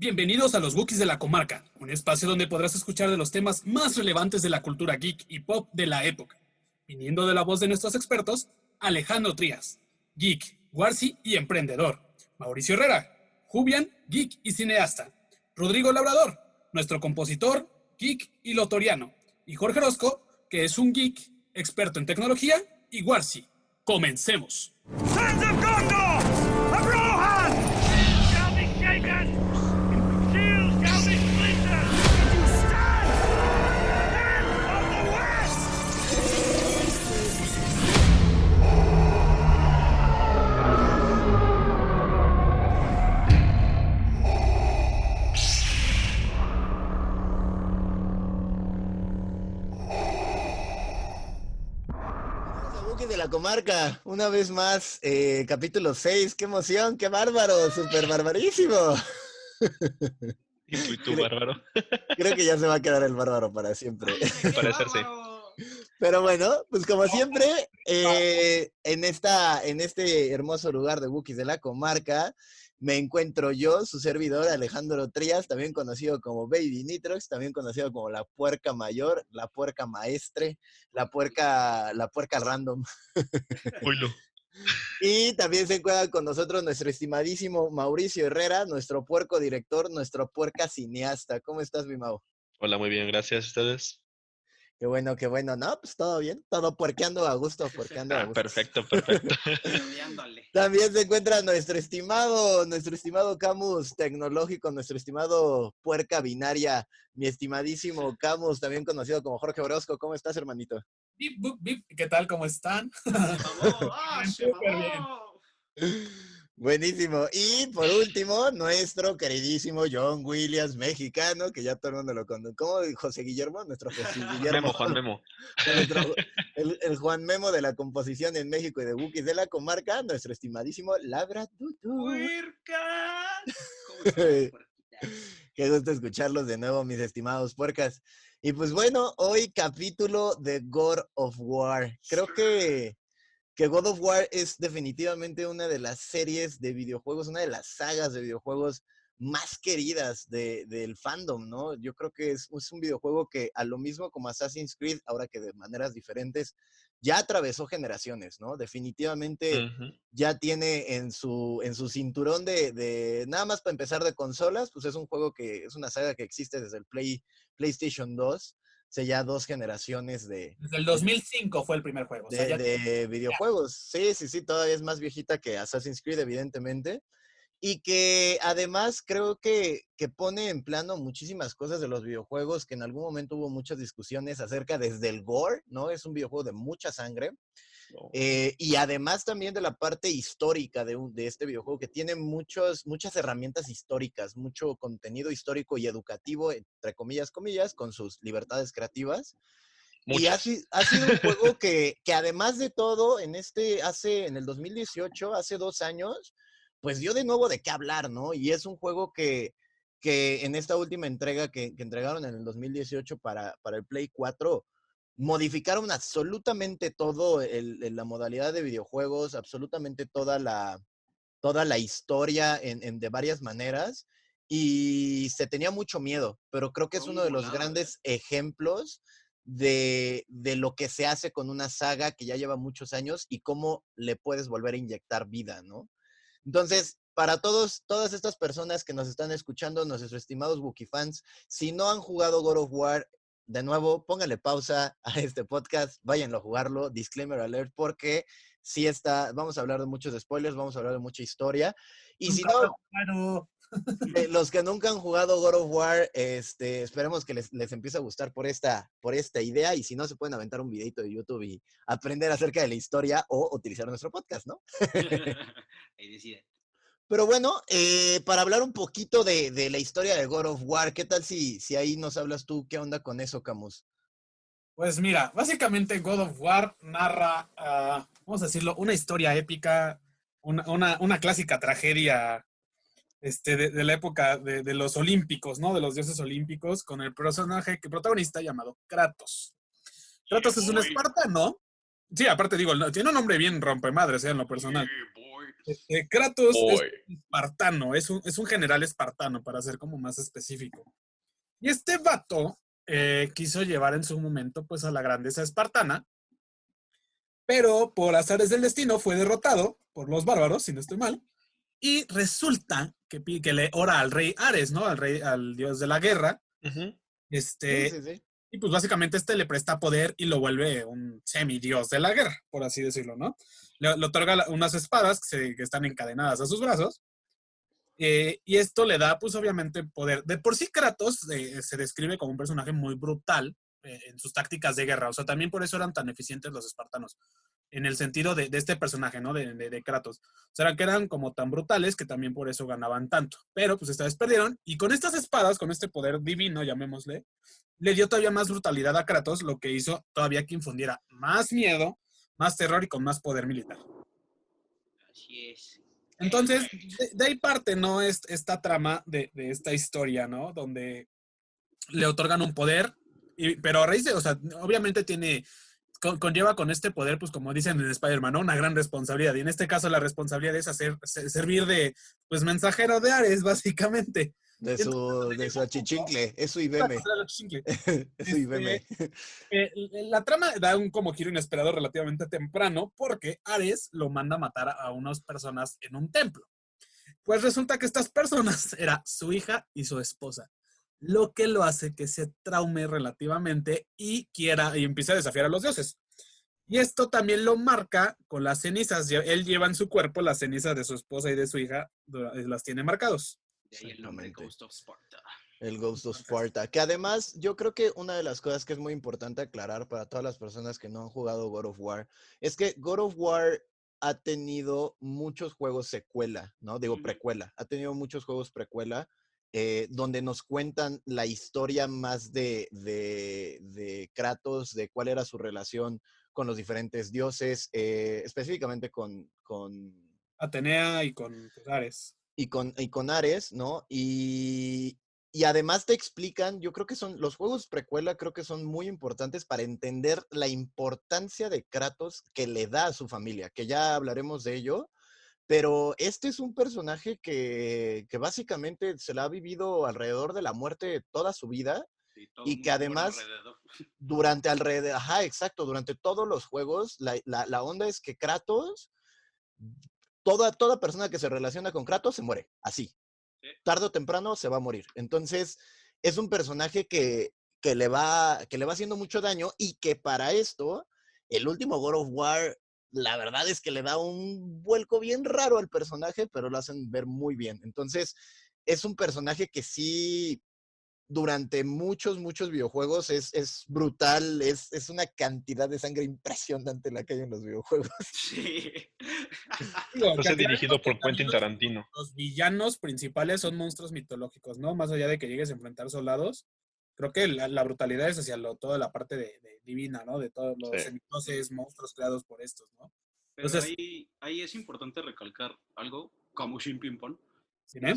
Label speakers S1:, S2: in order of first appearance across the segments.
S1: Bienvenidos a los Wookiees de la Comarca, un espacio donde podrás escuchar de los temas más relevantes de la cultura geek y pop de la época, viniendo de la voz de nuestros expertos, Alejandro Trías, geek, warsi y emprendedor, Mauricio Herrera, Jubian, geek y cineasta, Rodrigo Labrador, nuestro compositor, geek y lotoriano, y Jorge Orozco, que es un geek, experto en tecnología y warsi. ¡Comencemos!
S2: Sons of Gondor! Of Rohan! Shields shall be shaken! Shields shall be splintered! Did you stand? Men of the West!
S3: De la Comarca, una vez más, capítulo 6, qué emoción, qué bárbaro, súper barbarísimo.
S4: Y tú, bárbaro.
S3: Creo que ya se va a quedar el bárbaro para siempre.
S4: Al parecer sí.
S3: Pero bueno, pues como siempre, en este hermoso lugar de Wookiees de la Comarca, me encuentro yo, su servidor Alejandro Trías, también conocido como Baby Nitrox, también conocido como la puerca mayor, la puerca maestre, la puerca random.
S4: Oilo.
S3: Y también se encuentra con nosotros nuestro estimadísimo Mauricio Herrera, nuestro puerco director, nuestro puerca cineasta. ¿Cómo estás, mi Mau?
S4: Hola, muy bien, gracias a ustedes.
S3: Qué bueno, qué bueno. No, pues todo bien, todo puerqueando a gusto, puerqueando a gusto.
S4: Perfecto.
S3: También se encuentra nuestro estimado Camus tecnológico, nuestro estimado puerca binaria, mi estimadísimo Camus, también conocido como Jorge Orozco. ¿Cómo estás, hermanito?
S1: Bip, bup, bip. ¿Qué tal? ¿Cómo están? Súper bien.
S3: Buenísimo. Y por último, nuestro queridísimo John Williams, mexicano, que ya todo el mundo lo conoce. ¿Cómo? José Guillermo, nuestro José Guillermo.
S4: Juan Memo.
S3: El Juan Memo de la composición en México y de Wookiees de la Comarca, nuestro estimadísimo Labradudu.
S5: ¡Puercas! ¿Cómo están, puerquitas?
S3: Qué gusto escucharlos de nuevo, mis estimados puercas. Y pues bueno, hoy capítulo de God of War. Creo que God of War es definitivamente una de las series de videojuegos, una de las sagas de videojuegos más queridas del fandom, ¿no? Yo creo que es un videojuego que a lo mismo como Assassin's Creed, ahora que de maneras diferentes, ya atravesó generaciones, ¿no? Definitivamente ya tiene en su cinturón de nada más para empezar de consolas, pues es un juego que es una saga que existe desde el PlayStation 2, o sea, ya 2 generaciones
S1: Desde el 2005 fue el primer juego. O sea,
S3: de videojuegos. Sí, todavía es más viejita que Assassin's Creed, evidentemente. Y que además creo que pone en plano muchísimas cosas de los videojuegos, que en algún momento hubo muchas discusiones acerca desde el gore, ¿no? Es un videojuego de mucha sangre. Y además también de la parte histórica de este videojuego, que tiene muchas herramientas históricas, mucho contenido histórico y educativo, entre comillas, con sus libertades creativas.
S4: Muchas.
S3: Y ha sido un juego que además de todo, en el 2018, hace 2 años, pues dio de nuevo de qué hablar, ¿no? Y es un juego que en esta última entrega que entregaron en el 2018 para el Play 4, modificaron absolutamente todo la modalidad de videojuegos, absolutamente toda la historia de varias maneras, y se tenía mucho miedo, pero creo que es uno de los grandes ejemplos de lo que se hace con una saga que ya lleva muchos años y cómo le puedes volver a inyectar vida, ¿no? Entonces, para todas estas personas que nos están escuchando, nuestros estimados Wookiee fans, si no han jugado God of War, de nuevo, pónganle pausa a este podcast, váyanlo a jugarlo, disclaimer alert, porque sí vamos a hablar de muchos spoilers, vamos a hablar de mucha historia. Y si no, los que nunca han jugado God of War, esperemos que les empiece a gustar por esta idea, y si no, se pueden aventar un videito de YouTube y aprender acerca de la historia o utilizar nuestro podcast, ¿no?
S5: Ahí deciden.
S3: Pero bueno, para hablar un poquito de la historia de God of War, ¿qué tal si ahí nos hablas tú? ¿Qué onda con eso, Camus?
S1: Pues mira, básicamente God of War narra, vamos a decirlo, una historia épica, una clásica tragedia de la época de los olímpicos, ¿no? De los dioses olímpicos, con el protagonista llamado Kratos. Kratos es un espartano. Sí, aparte digo, tiene un nombre bien rompemadres, en lo personal. Kratos es
S4: Oy.
S1: un espartano, es un general espartano, para ser como más específico. Y este vato quiso llevar en su momento pues a la grandeza espartana, pero por azares del destino fue derrotado por los bárbaros, si no estoy mal, y resulta que le ora al rey Ares, ¿no? Al dios de la guerra,
S4: Ujú.
S3: Sí, sí, sí.
S1: y pues básicamente le presta poder y lo vuelve un semidios de la guerra, por así decirlo, ¿no? Le otorga unas espadas que están encadenadas a sus brazos. Y esto le da, pues obviamente, poder. De por sí, Kratos se describe como un personaje muy brutal en sus tácticas de guerra. O sea, también por eso eran tan eficientes los espartanos. En el sentido de este personaje, ¿no? De Kratos. O sea, que eran como tan brutales que también por eso ganaban tanto. Pero pues esta vez perdieron. Y con estas espadas, con este poder divino, llamémosle, le dio todavía más brutalidad a Kratos, lo que hizo todavía que infundiera más miedo, más terror y con más poder militar.
S5: Así es.
S1: Entonces, de ahí parte, ¿no? Esta trama de esta historia, ¿no? Donde le otorgan un poder, pero a raíz de, o sea, obviamente conlleva con este poder, pues como dicen en Spider-Man, ¿no? Una gran responsabilidad. Y en este caso la responsabilidad es servir de, pues, mensajero de Ares, básicamente.
S3: De
S1: Entonces,
S3: su achichincle, es su
S1: para
S3: IBM.
S1: pasar a la chingle.
S3: Es su IBM.
S1: La trama da un como giro inesperado relativamente temprano porque Ares lo manda a matar a unas personas en un templo. Pues resulta que estas personas era su hija y su esposa, lo que lo hace que se traume relativamente y empiece a desafiar a los dioses. Y esto también lo marca con las cenizas. Él lleva en su cuerpo las cenizas de su esposa y de su hija, las tiene marcados.
S5: De ahí el nombre
S3: Exactamente.
S5: Ghost of Sparta.
S3: El Ghost of Sparta. Que además, yo creo que una de las cosas que es muy importante aclarar para todas las personas que no han jugado God of War es que God of War ha tenido muchos juegos secuela, ¿no? Digo,
S5: Ujú.
S3: precuela. Ha tenido muchos juegos precuela donde nos cuentan la historia más de Kratos, de cuál era su relación con los diferentes dioses, específicamente con
S1: Atenea y con Ares.
S3: y con Ares, ¿no? Y además te explican, yo creo que los juegos precuela, creo que son muy importantes para entender la importancia de Kratos que le da a su familia, que ya hablaremos de ello, pero este es un personaje que básicamente se la ha vivido alrededor de la muerte toda su vida
S5: Sí, todo
S3: y
S5: un
S3: que
S5: por
S3: además
S5: alrededor.
S3: ajá, exacto, durante todos los juegos, la onda es que Kratos toda persona que se relaciona con Kratos se muere, así.
S5: Sí.
S3: Tarde o temprano se va a morir. Entonces, es un personaje que le va haciendo mucho daño y que para esto, el último God of War, la verdad es que le da un vuelco bien raro al personaje, pero lo hacen ver muy bien. Entonces, es un personaje que sí, durante muchos videojuegos es brutal, es una cantidad de sangre impresionante la que hay en los videojuegos.
S5: Sí.
S1: Digo,
S4: Va a
S1: que
S4: ser dirigido
S1: aclaremos que
S4: por
S1: también
S4: Quentin Tarantino.
S1: los villanos principales son monstruos mitológicos, ¿no? Más allá de que llegues a enfrentar soldados, creo que la brutalidad es hacia toda la parte de divina, ¿no? De todos los
S4: Sí.
S1: semidioses, monstruos creados por estos, ¿no?
S5: Pero
S1: Entonces,
S5: ahí es importante recalcar algo, como Shin Ping Pong.
S1: ¿sí, no?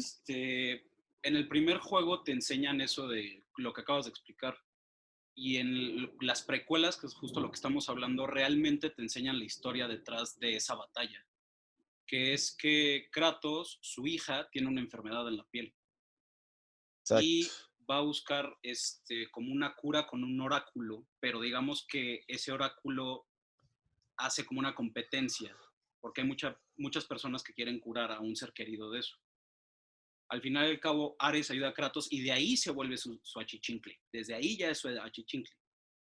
S5: En el primer juego te enseñan eso de lo que acabas de explicar. Y en las precuelas, que es justo lo que estamos hablando, realmente te enseñan la historia detrás de esa batalla. Que es que Kratos, su hija, tiene una enfermedad en la piel.
S3: Exacto.
S5: Y va a buscar como una cura con un oráculo, pero digamos que ese oráculo hace como una competencia, porque hay muchas personas que quieren curar a un ser querido de eso. Al final y al cabo, Ares ayuda a Kratos y de ahí se vuelve su achichincle. Desde ahí ya es su achichincle.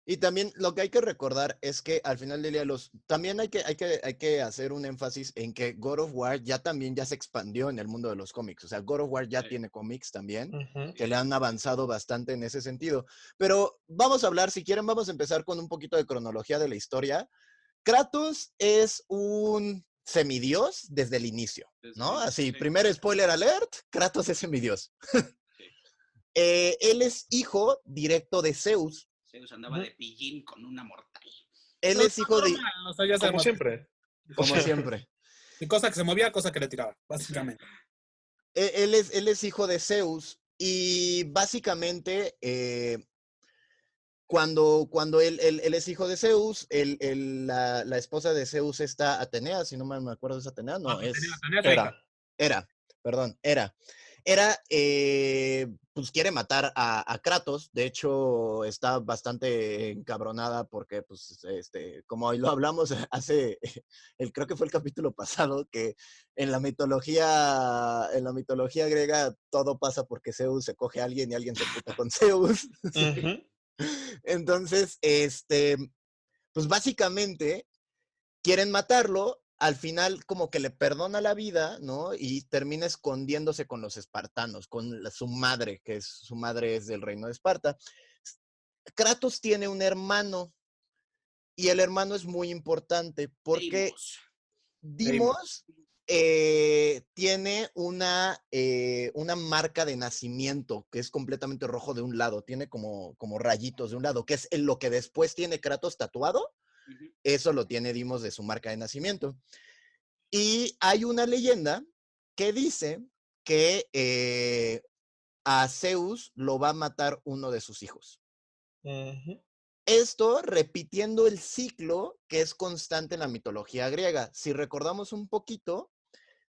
S3: Y también lo que hay que recordar es que al final del día también hay que hacer un énfasis en que God of War ya se expandió en el mundo de los cómics. O sea, God of War ya tiene cómics también,
S4: Ujú.
S3: que le han avanzado bastante en ese sentido. Pero vamos a hablar, si quieren, vamos a empezar con un poquito de cronología de la historia. Kratos es un semidios desde el inicio, ¿no? Así,
S5: Sí.
S3: primer spoiler alert, Kratos es semidios.
S5: Sí.
S3: Él es hijo directo de Zeus.
S5: Zeus andaba de pillín con una mortal.
S3: Él es hijo de...
S1: normal, o sea, ya
S4: Como
S1: sabemos.
S4: siempre.
S3: Como siempre.
S1: Y cosa que se movía, cosa que le tiraba, básicamente.
S3: Él es hijo de Zeus y básicamente Cuando él es hijo de Zeus, la esposa de Zeus está Atenea, si no me acuerdo, ¿es Atenea? No,
S1: Tenía su
S4: Era.
S1: hija.
S3: Era, pues quiere matar a Kratos. De hecho, está bastante encabronada porque, pues, como lo hablamos hace, creo que fue el capítulo pasado, que en la mitología griega todo pasa porque Zeus se coge a alguien y alguien se puta con Zeus.
S4: Ujú.
S3: Entonces, pues básicamente quieren matarlo, al final como que le perdona la vida, ¿no? Y termina escondiéndose con los espartanos, con su madre, su madre es del reino de Esparta. Kratos tiene un hermano y el hermano es muy importante porque Deimos tiene una marca de nacimiento que es completamente rojo de un lado, tiene como rayitos de un lado, que es lo que después tiene Kratos tatuado. Eso lo tiene Deimos de su marca de nacimiento. Y hay una leyenda que dice que a Zeus lo va a matar uno de sus hijos.
S4: Ujú.
S3: Esto repitiendo el ciclo que es constante en la mitología griega. Si recordamos un poquito,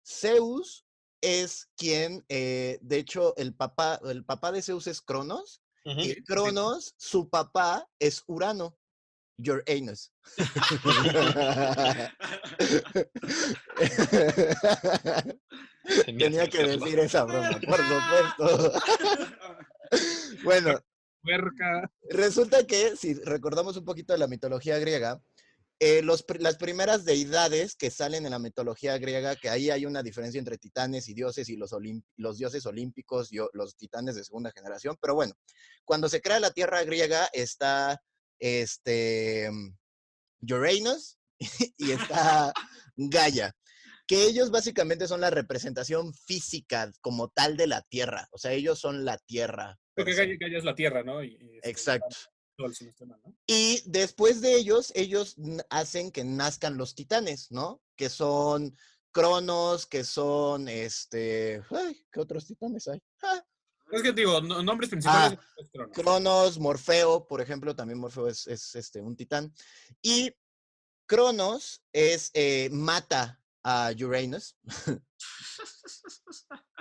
S3: Zeus es quien, de hecho, el papá de Zeus es Cronos,
S4: Ujú.
S3: y Cronos, su papá es Urano. Your anus. Tenía que
S4: hacerlo.
S3: decir esa broma, por supuesto. Bueno,
S1: Puerca.
S3: resulta que, si recordamos un poquito de la mitología griega, las primeras deidades que salen en la mitología griega, que ahí hay una diferencia entre titanes y dioses y los dioses olímpicos y los titanes de segunda generación, pero bueno, cuando se crea la tierra griega está Uranus y está Gaia, que ellos básicamente son la representación física como tal de la Tierra, o sea, ellos son la Tierra.
S1: Creo que Gaia es la tierra, ¿no?
S3: Exacto.
S1: Sol, si no estoy mal, ¿no?
S3: Y después de ellos hacen que nazcan los titanes, ¿no? Que son Cronos, que son ¿qué otros titanes hay?
S1: Es que digo, nombres principales es Cronos.
S3: Cronos, Morfeo, por ejemplo, también Morfeo es un titán. Y Cronos mata a Uranus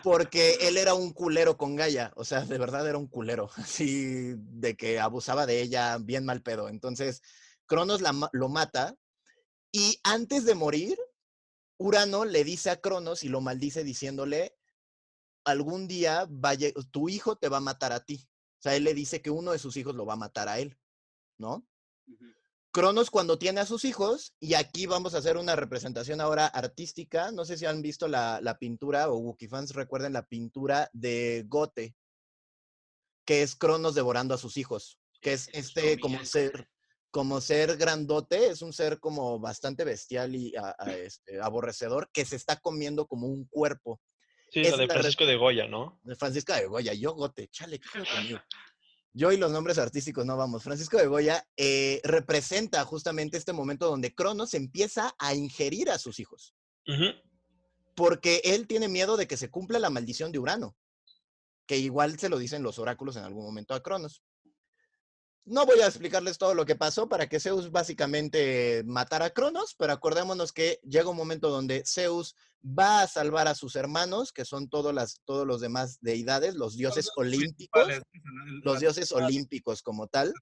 S3: porque él era un culero con Gaia, o sea, de verdad era un culero, así de que abusaba de ella bien mal pedo. Entonces, Cronos lo mata y antes de morir, Urano le dice a Cronos y lo maldice diciéndole, algún día tu hijo te va a matar a ti. O sea, él le dice que uno de sus hijos lo va a matar a él, ¿no? Cronos cuando tiene a sus hijos, y aquí vamos a hacer una representación ahora artística, no sé si han visto la pintura o Wookiee-fans recuerden la pintura de Gote, que es Cronos devorando a sus hijos, que es como ser grandote, es un ser como bastante bestial y aborrecedor, que se está comiendo como un cuerpo.
S4: Sí, la de Francisco de Goya, ¿no?
S3: De Francisco de Goya, yo Gote, chale, ¿qué fue conmigo? Yo y los nombres artísticos no vamos. Francisco de Goya representa justamente este momento donde Cronos empieza a ingerir a sus hijos.
S4: Ujú.
S3: Porque él tiene miedo de que se cumpla la maldición de Urano, que igual se lo dicen los oráculos en algún momento a Cronos. No voy a explicarles todo lo que pasó para que Zeus básicamente matara a Cronos, pero acordémonos que llega un momento donde Zeus va a salvar a sus hermanos, que son todos los demás deidades, los dioses olímpicos, los dioses olímpicos como tal.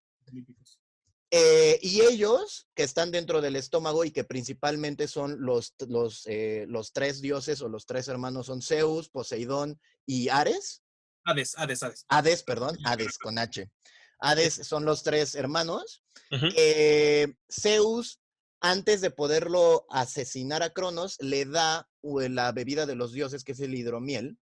S3: Y ellos, que están dentro del estómago y que principalmente son los tres dioses o los tres hermanos, son Zeus, Poseidón y Ares.
S1: Hades.
S3: Hades con H. Hades son los tres hermanos.
S4: Ujú.
S3: Zeus, antes de poderlo asesinar a Cronos, le da la bebida de los dioses, que es el hidromiel,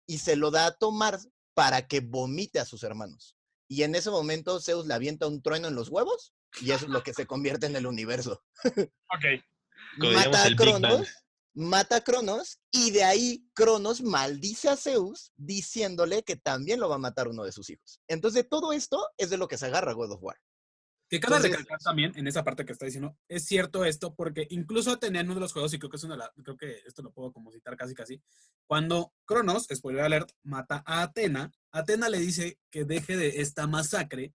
S3: y se lo da a tomar para que vomite a sus hermanos. Y en ese momento Zeus le avienta un trueno en los huevos y eso es lo que se convierte en el universo.
S1: Ok.
S4: Como diríamos, el Big Bang.
S3: Mata a Cronos y de ahí Cronos maldice a Zeus diciéndole que también lo va a matar uno de sus hijos. Entonces todo esto es de lo que se agarra God of War.
S1: Que cabe recalcar también en esa parte que está diciendo, es cierto esto, porque incluso Atenea en uno de los juegos, y creo que esto lo puedo como citar casi, cuando Cronos, spoiler alert, mata a Atena, Atena le dice que deje de esta masacre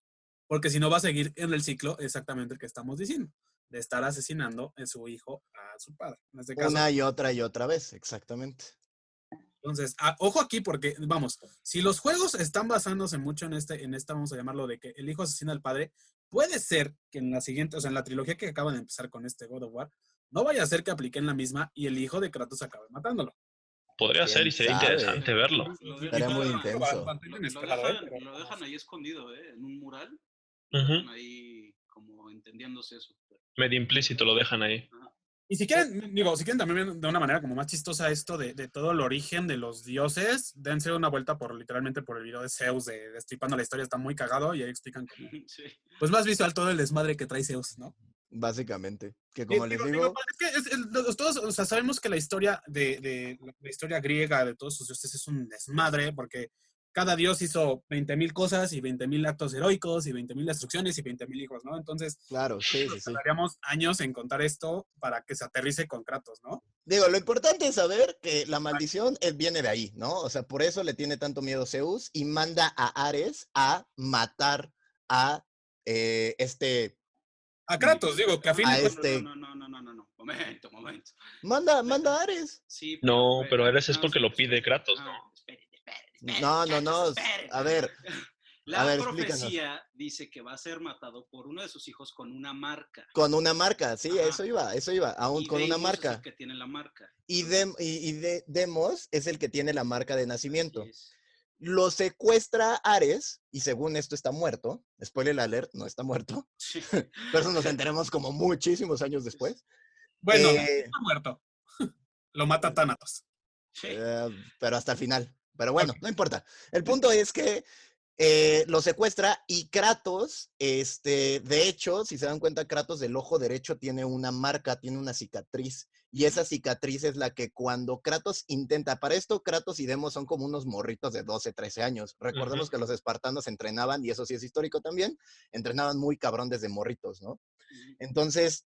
S1: porque si no va a seguir en el ciclo exactamente el que estamos diciendo, de estar asesinando a su hijo a su padre. En este caso,
S3: Una y otra vez, exactamente.
S1: entonces, ojo aquí porque, vamos, si los juegos están basándose mucho en esta, vamos a llamarlo, de que el hijo asesina al padre, puede ser que en la siguiente, o sea, en la trilogía que acaban de empezar con este God of War, no vaya a ser que apliquen la misma y el hijo de Kratos acabe matándolo.
S4: Podría ser y
S3: ¿Quién
S4: sería
S3: sabe?
S4: interesante verlo.
S3: Estaría muy intenso.
S5: Lo dejan ahí escondido, en un mural.
S4: Ujú.
S5: Lo dejan ahí como entendiéndose eso.
S4: Medio implícito lo dejan ahí.
S5: Ajá.
S1: Y si quieren también de una manera como más chistosa esto de todo el origen de los dioses, dense una vuelta literalmente por el video de Zeus, de destripando la historia, está muy cagado y ahí explican como,
S5: Sí.
S1: pues más visual todo el desmadre que trae Zeus, ¿no?
S3: Básicamente. Que como les digo,
S1: es que todos, o sea, sabemos que la historia la historia griega de todos sus dioses es un desmadre, porque cada dios hizo 20,000 cosas y 20,000 actos heroicos y 20,000 destrucciones y 20,000 hijos, ¿no? Entonces,
S3: claro, sí.
S1: tardaríamos años en contar esto para que se aterrice con Kratos, ¿no?
S3: Digo, lo importante es saber que la maldición viene de ahí, ¿no? O sea, por eso le tiene tanto miedo Zeus y manda a Ares a matar a
S1: A Kratos, digo, que a fin de cuentas.
S5: No. Momento.
S3: Manda a Ares.
S5: Sí,
S4: No, pero Ares es porque lo pide Kratos, ¿no?
S3: No. A ver,
S5: La
S3: explícanos.
S5: profecía dice que va a ser matado por uno de sus hijos con una marca.
S3: Con una marca, sí,
S5: Ajá.
S3: eso iba, aún
S5: Y
S3: con una
S5: Deimos
S3: marca.
S5: es el que tiene la marca.
S3: Y Demos es el que tiene la marca de nacimiento.
S5: Así es.
S3: Lo secuestra Ares, y según esto está muerto. Spoiler alert, no está muerto.
S5: Sí.
S3: Pero eso nos enteremos como muchísimos años después.
S1: Bueno, no está muerto. Lo mata Thanatos.
S5: Sí.
S3: Pero hasta el final. Pero bueno,
S1: Ok.
S3: no importa. El punto es que lo secuestra y Kratos, de hecho, si se dan cuenta, Kratos del ojo derecho tiene una marca, tiene una cicatriz. Y esa cicatriz es la que cuando Kratos intenta, para esto Kratos y Demos son como unos morritos de 12, 13 años. Recordemos que los espartanos entrenaban, y eso sí es histórico también, entrenaban muy cabrón desde morritos, ¿no? Entonces,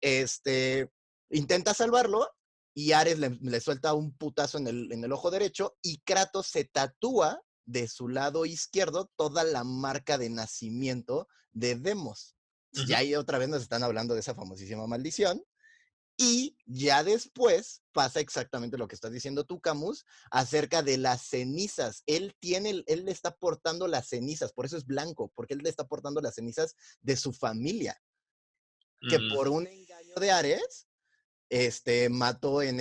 S3: intenta salvarlo y Ares le suelta un putazo en el ojo derecho y Kratos se tatúa de su lado izquierdo toda la marca de nacimiento de Demos. Y ahí otra vez nos están hablando de esa famosísima maldición. Y ya después pasa exactamente lo que estás diciendo tú, Camus, acerca de las cenizas. Él le está portando las cenizas, por eso es blanco, porque él le está portando las cenizas de su familia. Que por un engaño de Ares, mató en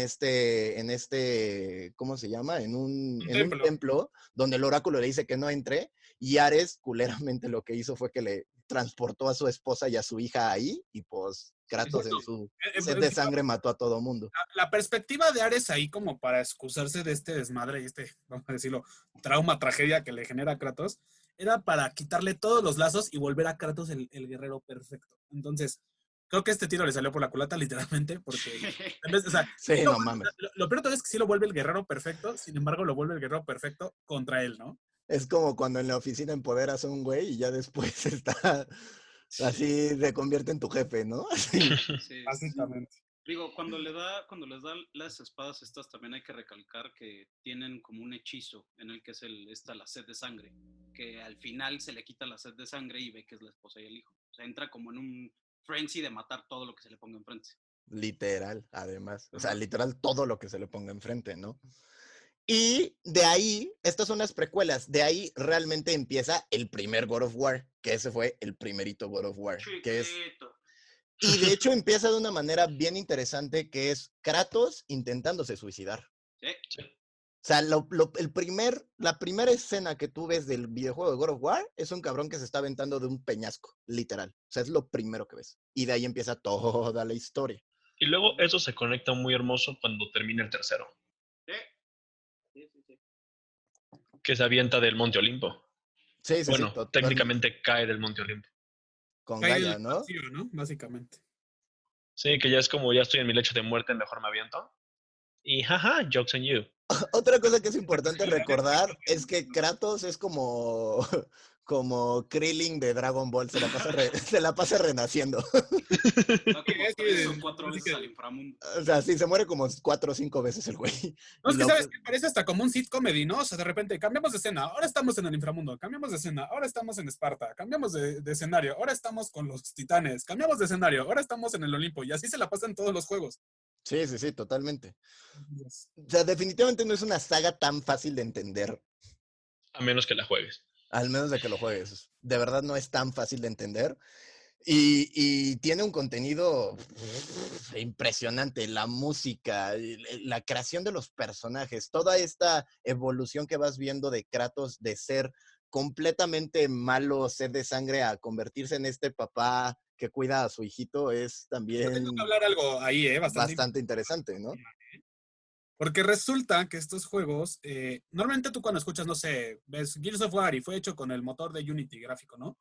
S3: ¿cómo se llama? En un templo donde el oráculo le dice que no entre, y Ares, culeramente, lo que hizo fue que le transportó a su esposa y a su hija ahí, y pues Kratos en su sed de sangre mató a todo mundo.
S1: La perspectiva de Ares ahí como para excusarse de este desmadre y vamos a decirlo, trauma, tragedia que le genera a Kratos, era para quitarle todos los lazos y volver a Kratos el guerrero perfecto. Entonces, creo que este tiro le salió por la culata, literalmente, porque o sea,
S3: sí, no mames.
S1: Lo peor todo es que sí lo vuelve el guerrero perfecto, sin embargo lo vuelve el guerrero perfecto contra él, ¿no?
S3: Es como cuando en la oficina empoderas a un güey y ya después está así, se convierte en tu jefe, ¿no?
S5: Sí.
S1: Básicamente.
S5: Digo, cuando les da las espadas estas, también hay que recalcar que tienen como un hechizo en el que es la sed de sangre, que al final se le quita la sed de sangre y ve que es la esposa y el hijo. O sea, entra como en un frenzy de matar todo lo que se le ponga enfrente.
S3: Literal, además. O sea, literal todo lo que se le ponga enfrente, ¿no? Y de ahí, estas son las precuelas, de ahí realmente empieza el primer God of War, que ese fue el primerito God of War. Y de hecho empieza de una manera bien interesante, que es Kratos intentándose suicidar.
S5: Sí.
S3: O sea, la primera escena que tú ves del videojuego de God of War es un cabrón que se está aventando de un peñasco, literal. O sea, es lo primero que ves. Y de ahí empieza toda la historia.
S4: Y luego eso se conecta muy hermoso cuando termina el tercero.
S5: Sí.
S4: Que se avienta del Monte Olimpo.
S3: Sí,
S4: bueno, técnicamente cae del Monte Olimpo.
S3: Con Gaia, ¿no?
S1: Vacío, ¿no? Básicamente.
S4: Sí, que ya es como, ya estoy en mi lecho de muerte, mejor me aviento. Y jaja, jokes on you.
S3: Otra cosa que es importante recordar es que Kratos es como, como Krillin de Dragon Ball, se la pasa renaciendo.
S5: Va como
S1: Sí,
S5: 3 o 4
S1: así
S5: veces
S1: que-
S5: al inframundo.
S3: O sea, sí, se muere como 4 o 5 veces el güey.
S1: No,
S3: Y
S1: es que
S3: lo,
S1: sabes que parece hasta como un sitcomedy, ¿no? O sea, de repente cambiamos de escena, ahora estamos en el inframundo, cambiamos de escena, ahora estamos en Esparta, cambiamos de escenario, ahora estamos con los titanes, cambiamos de escenario, ahora estamos en el Olimpo, y así se la pasan todos los juegos.
S3: sí, sí, sí, totalmente.
S1: Entonces,
S3: O sea, definitivamente no es una saga tan fácil de entender,
S4: A menos que la juegues.
S3: al menos de que lo juegues. De verdad no es tan fácil de entender. Y tiene un contenido impresionante, la música, la creación de los personajes, toda esta evolución que vas viendo de Kratos de ser completamente malo, sed de sangre, a convertirse en este papá que cuida a su hijito es
S1: yo
S3: también
S1: tengo que hablar algo ahí, bastante
S3: bastante interesante, ¿no?
S1: porque resulta que estos juegos, normalmente tú cuando escuchas, no sé, ves Gears of War y fue hecho con el motor de Unity gráfico, ¿no?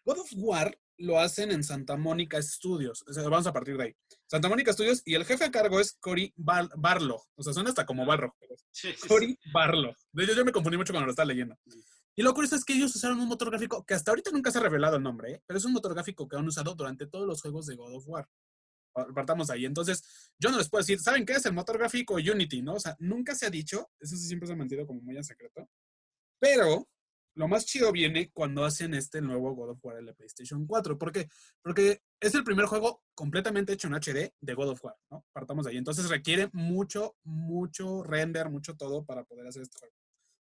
S1: God of War lo hacen en Santa Mónica Studios. O sea, vamos a partir de ahí. Santa Mónica Studios y el jefe a cargo es Cory Barlog. O sea, suena hasta como Balrog.
S5: Sí, sí, sí.
S1: Cory Barlog. De hecho, yo me confundí mucho cuando lo estaba leyendo. Y lo curioso es que ellos usaron un motor gráfico que hasta ahorita nunca se ha revelado el nombre, ¿eh? Pero es un motor gráfico que han usado durante todos los juegos de God of War. Partamos de ahí. Entonces, yo no les puedo decir, ¿saben qué es el motor gráfico Unity, no? O sea, nunca se ha dicho, eso sí siempre se ha mantenido como muy en secreto, pero lo más chido viene cuando hacen este nuevo God of War en la PlayStation 4. ¿Por qué? Porque es el primer juego completamente hecho en HD de God of War, ¿no? Partamos de ahí. Entonces requiere mucho, mucho render, mucho todo para poder hacer este juego.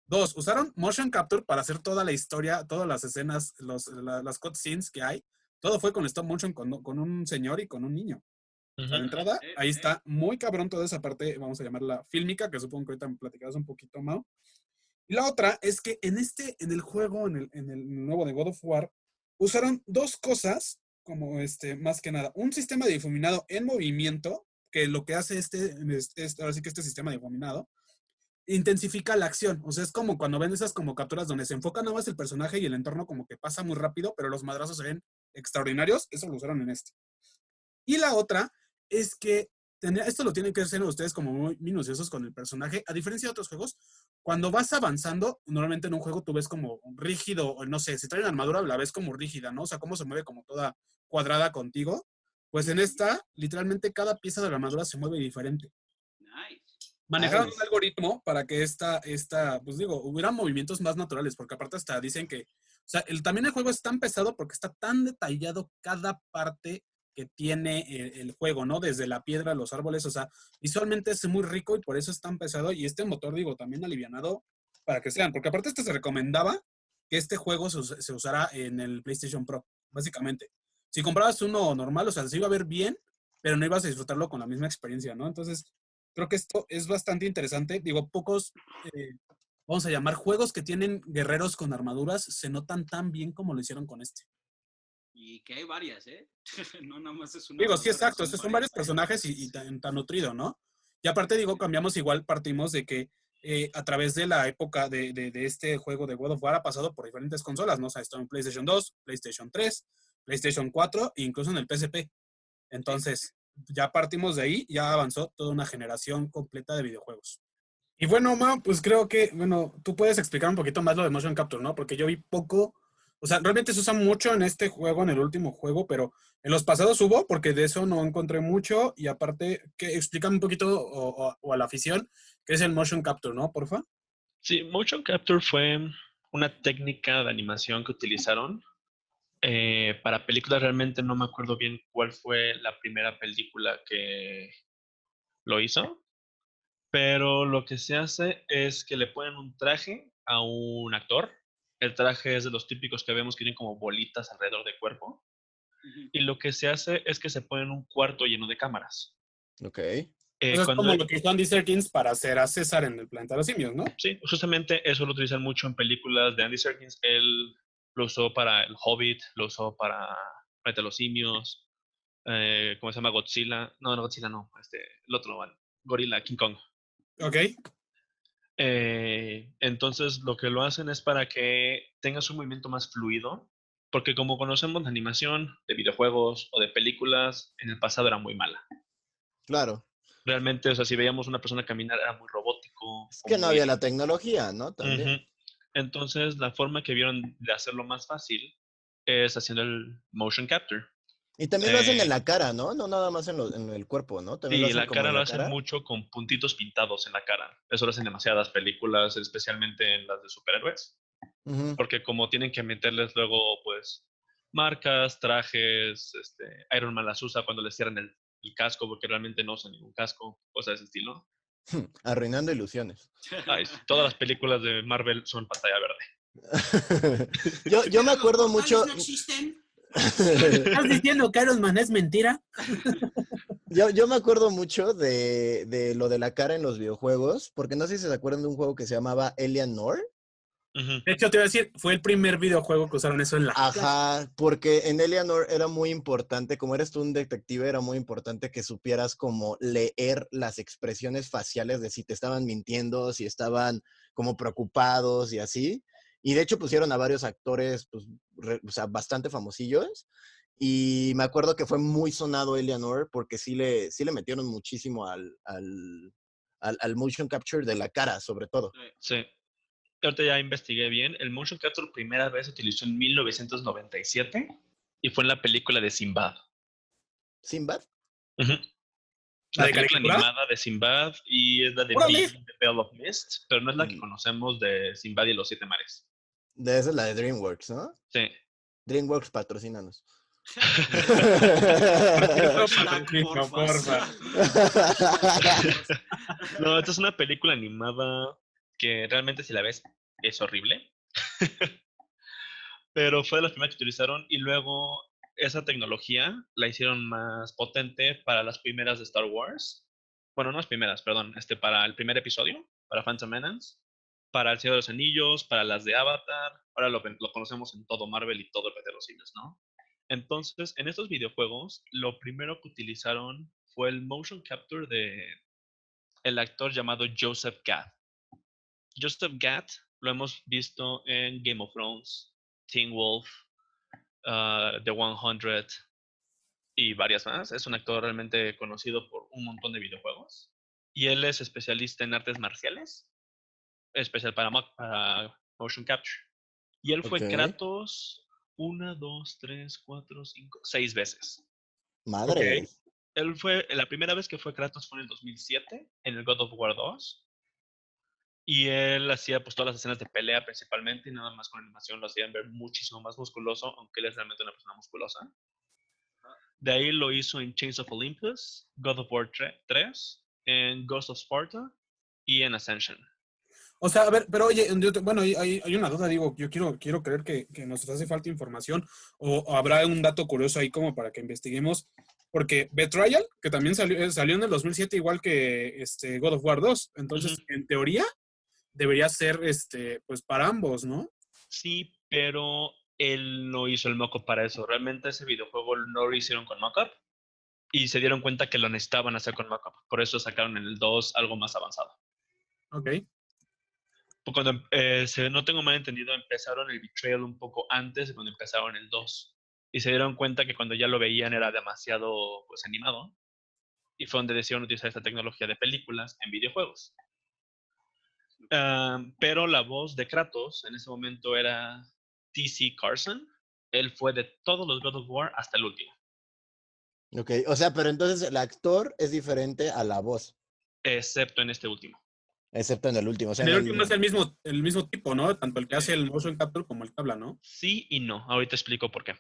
S1: Dos, usaron motion capture para hacer toda la historia, todas las escenas, las cutscenes que hay. Todo fue con stop motion, con un señor y con un niño. O sea, de entrada, ahí está muy cabrón toda esa parte, vamos a llamarla fílmica, que supongo que ahorita me platicarás un poquito, Mau. Y la otra es que en el juego, en el nuevo de God of War, usaron dos cosas, como más que nada, un sistema de difuminado en movimiento, que lo que hace ahora sí que este sistema de difuminado, intensifica la acción. O sea, es como cuando ven esas como capturas donde se enfoca nada más el personaje y el entorno como que pasa muy rápido, pero los madrazos se ven extraordinarios, eso lo usaron en este. Y la otra es que esto lo tienen que hacer ustedes como muy minuciosos con el personaje. A diferencia de otros juegos, cuando vas avanzando, normalmente en un juego tú ves como rígido, o no sé, si trae una armadura la ves como rígida, ¿no? O sea, cómo se mueve como toda cuadrada contigo. Pues en esta, literalmente cada pieza de la armadura se mueve diferente.
S5: Nice.
S1: Manejaron
S3: Nice.
S1: un algoritmo para que pues digo, hubiera movimientos más naturales, porque aparte hasta dicen que, o sea, también el juego es tan pesado porque está tan detallado cada parte que tiene el juego, ¿no? Desde la piedra, los árboles, o sea, visualmente es muy rico y por eso es tan pesado. Y este motor, digo, también alivianado para que sean, porque aparte se recomendaba que este juego se usara en el PlayStation Pro, básicamente. Si comprabas uno normal, o sea, se iba a ver bien, pero no ibas a disfrutarlo con la misma experiencia, ¿no? Entonces, creo que esto es bastante interesante. Digo, pocos, vamos a llamar, juegos que tienen guerreros con armaduras se notan tan bien como lo hicieron con este.
S5: Y que hay varias, ¿eh? No nada más es una.
S1: Digo, sí,
S5: armadura,
S1: exacto.
S5: son
S1: Son varios
S5: varias.
S1: personajes y tan nutrido, ¿no? Y aparte, digo, cambiamos igual, partimos de que a través de la época de este juego de God of War ha pasado por diferentes consolas, ¿no? O sea, está en PlayStation 2, PlayStation 3, PlayStation 4 e incluso en el PSP. Entonces, ya partimos de ahí, ya avanzó toda una generación completa de videojuegos. Y bueno, Ma, pues creo que, bueno, tú puedes explicar un poquito más lo de motion capture, ¿no? Porque yo vi poco, o sea, realmente se usa mucho en este juego, en el último juego, pero en los pasados hubo, porque de eso no encontré mucho, y aparte, que explícame un poquito, o a la afición, qué es el motion capture, ¿no? Porfa.
S4: Sí, motion capture fue una técnica de animación que utilizaron para películas. Realmente no me acuerdo bien cuál fue la primera película que lo hizo, pero lo que se hace es que le ponen un traje a un actor. El traje es de los típicos que vemos que tienen como bolitas alrededor del cuerpo.
S5: Ujú.
S4: Y lo que se hace es que se pone en un cuarto lleno de cámaras.
S3: Ok.
S1: O sea, es
S4: Cuando
S1: como lo que hizo Andy Serkins para hacer a César en el planeta de los simios, ¿no?
S4: Sí, justamente eso lo utilizan mucho en películas de Andy Serkis. Él lo usó para El Hobbit, lo usó para Planeta de los Simios, ¿cómo se llama? Godzilla. No, no, Godzilla no, el otro, ¿vale? Gorilla, King Kong.
S1: Ok.
S4: Entonces, lo que lo hacen es para que tengas un movimiento más fluido, porque como conocemos la animación de videojuegos o de películas, en el pasado era muy mala.
S3: Claro.
S4: Realmente, o sea, si veíamos una persona caminar era muy robótico cuerpo.
S3: Es
S4: o
S3: que no había
S4: muy-
S3: la tecnología, ¿no? También.
S4: Ujú. Entonces, la forma que vieron de hacerlo más fácil es haciendo el motion capture.
S3: Y también lo hacen en
S4: Eh,
S3: la cara, ¿no? No nada más en el cuerpo, ¿no? También lo
S4: sí,
S3: hacen
S4: la
S3: como
S4: cara
S3: en
S4: lo
S3: la
S4: hacen
S3: cara.
S4: mucho con puntitos pintados en la cara. Eso lo hacen demasiadas películas, especialmente en las de superhéroes.
S3: Ujú.
S4: Porque como tienen que meterles luego, pues, marcas, trajes, Iron Man las usa cuando les cierran el casco, porque realmente no usa ningún casco, cosas de ese estilo.
S3: Arruinando ilusiones.
S4: Ay, todas las películas de Marvel son pantalla verde.
S3: Yo me acuerdo mucho.
S5: existen?
S1: ¿Estás diciendo que Iron Man es mentira?
S3: Yo me acuerdo mucho de lo de la cara en los videojuegos, porque no sé si se acuerdan de un juego que se llamaba Eleanor.
S4: Ujú.
S1: De hecho, te iba a decir, fue el primer videojuego que usaron eso en la cara.
S3: Ajá, porque en Eleanor era muy importante, como eres tú un detective, era muy importante que supieras como leer las expresiones faciales de si te estaban mintiendo, si estaban como preocupados y así. Y de hecho pusieron a varios actores, pues, o sea, bastante famosillos. Y me acuerdo que fue muy sonado Eleanor porque sí le metieron muchísimo al motion capture de la cara, sobre todo.
S4: Sí. Ahorita ya investigué bien. El motion capture primera vez se utilizó en 1997 y fue en la película de Sinbad.
S3: ¿Sinbad?
S4: Ujú.
S1: ¿La
S4: La
S1: de
S4: película
S1: caricatura?
S4: animada de Sinbad y es la de
S1: ¡Órale!
S4: Being the Belle of Mist, pero no es la que conocemos de Sinbad y los siete mares.
S3: De esa es la de DreamWorks, ¿no?
S4: Sí.
S3: DreamWorks patrocínanos.
S1: Por cierto,
S5: Black,
S1: patrocinio,
S5: porfas.
S1: porfa.
S4: No, esta es una película animada que realmente si la ves es horrible, pero fue de las primeras que utilizaron y luego esa tecnología la hicieron más potente para las primeras de Star Wars. Bueno, no las primeras, perdón, para el primer episodio, para Phantom Menace, para El Señor de los Anillos, para las de Avatar, ahora lo conocemos en todo Marvel y todo el de los cines, ¿no? Entonces, en estos videojuegos, lo primero que utilizaron fue el motion capture de el actor llamado Joseph Gad. Joseph Gad lo hemos visto en Game of Thrones, Teen Wolf, The 100 y varias más. Es un actor realmente conocido por un montón de videojuegos. Y él es especialista en artes marciales, especial para motion capture. Y él
S3: Ok.
S4: fue Kratos una, dos, tres, cuatro, cinco, seis veces.
S1: Ok.
S3: Madre.
S4: La primera vez que fue Kratos fue en el 2007, en el God of War 2. Y él hacía pues todas las escenas de pelea principalmente y nada más con animación lo hacían ver muchísimo más musculoso, aunque él es realmente una persona musculosa. De ahí lo hizo en Chains of Olympus, God of War 3, en Ghost of Sparta y en Ascension.
S1: O sea, a ver, pero oye, bueno, hay una duda, digo, yo quiero creer que nos hace falta información o habrá un dato curioso ahí como para que investiguemos, porque Betrayal, que también salió en el 2007 igual que God of War 2, entonces,
S4: Ujú.
S1: en teoría, debería ser, pues, para ambos, ¿no?
S4: Sí, pero él no hizo el mock-up para eso. Realmente ese videojuego no lo hicieron con mock-up y se dieron cuenta que lo necesitaban hacer con mock-up. Por eso sacaron en el 2 algo más avanzado.
S1: Ok.
S4: Cuando, no tengo mal entendido, empezaron el Betrayal un poco antes de cuando empezaron el 2. Y se dieron cuenta que cuando ya lo veían era demasiado pues, animado. Y fue donde decidieron utilizar esta tecnología de películas en videojuegos. Pero la voz de Kratos en ese momento era T.C. Carson. Él fue de todos los God of War hasta el último,
S3: Ok, o sea, pero entonces el actor es diferente a la voz,
S4: excepto en este último.
S3: excepto en el último. O sea,
S1: En
S3: en
S1: el último es
S3: el...
S1: el mismo tipo, ¿no? Tanto el que hace el motion capture como el que habla, ¿no?
S4: Sí y no. Ahorita explico por qué.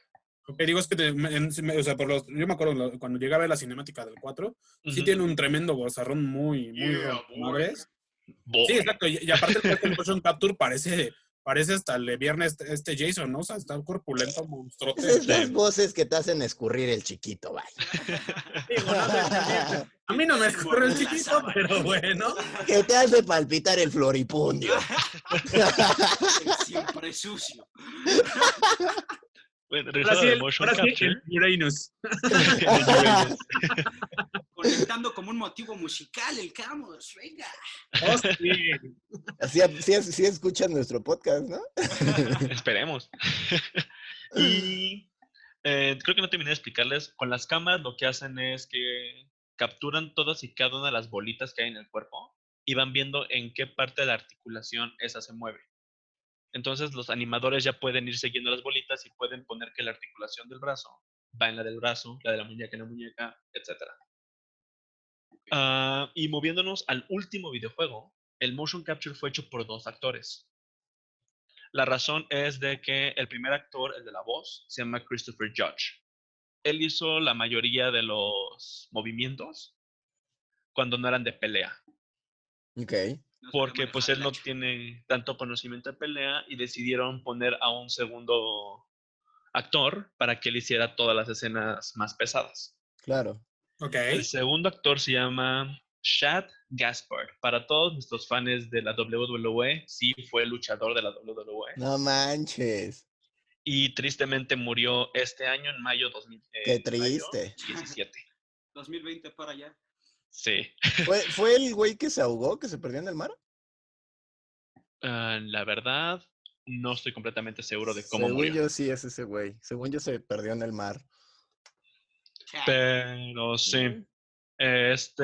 S1: Ok, digo, es que o sea, yo me acuerdo cuando llegué a ver la cinemática del 4, sí
S4: Ujú.
S1: tiene un tremendo vozarrón muy
S5: Yeah, boy.
S1: rompemadres. Sí,
S4: Boy.
S1: exacto. Y aparte el que hace el motion capture parece hasta el de viernes Jason, ¿no? O sea, está corpulento,
S3: Es
S1: monstruote.
S3: estas
S4: Sí.
S3: voces que te hacen escurrir el chiquito, vaya.
S1: Digo, no sé también. A mí no me escurre el chiquito, pero bueno.
S3: Que te hace palpitar el floripundio.
S5: Siempre sucio.
S4: Bueno,
S1: Ahora
S4: regresando
S1: sí,
S4: de motion
S1: ahora sí,
S4: capture.
S1: el Uranus.
S4: de Uranus.
S5: Conectando como un motivo musical, el Camus. Venga.
S1: Oh, sí.
S3: Sí escuchan nuestro podcast, ¿no?
S4: Esperemos. Y creo que no terminé de explicarles. Con las cámaras lo que hacen es que capturan todas y cada una de las bolitas que hay en el cuerpo y van viendo en qué parte de la articulación esa se mueve. Entonces los animadores ya pueden ir siguiendo las bolitas y pueden poner que la articulación del brazo va en la del brazo, la de la muñeca en la muñeca, etc. Y moviéndonos al último videojuego, el motion capture fue hecho por 2 actores. La razón es de que el primer actor, el de la voz, se llama Christopher Judge. Él hizo la mayoría de los movimientos cuando no eran de pelea,
S3: Ok.
S5: No sabía
S4: porque pues
S5: manejar
S4: él
S5: el
S4: no
S5: hacha.
S4: tiene tanto conocimiento de pelea y decidieron poner a un segundo actor para que él hiciera todas las escenas más pesadas.
S3: Claro.
S1: Ok.
S4: El segundo actor se llama Shad Gaspard. Para todos nuestros fans de la WWE, sí fue luchador de la WWE.
S3: No manches.
S4: Y tristemente murió este año, en mayo
S3: Qué triste.
S4: 2017.
S5: 2020 para allá.
S4: Sí.
S3: ¿Fue el güey que se ahogó, que se perdió en el mar?
S4: La verdad, no estoy completamente seguro de cómo
S3: Según
S4: murió.
S3: yo sí es ese güey. Según yo se perdió en el mar.
S4: Pero sí. Eso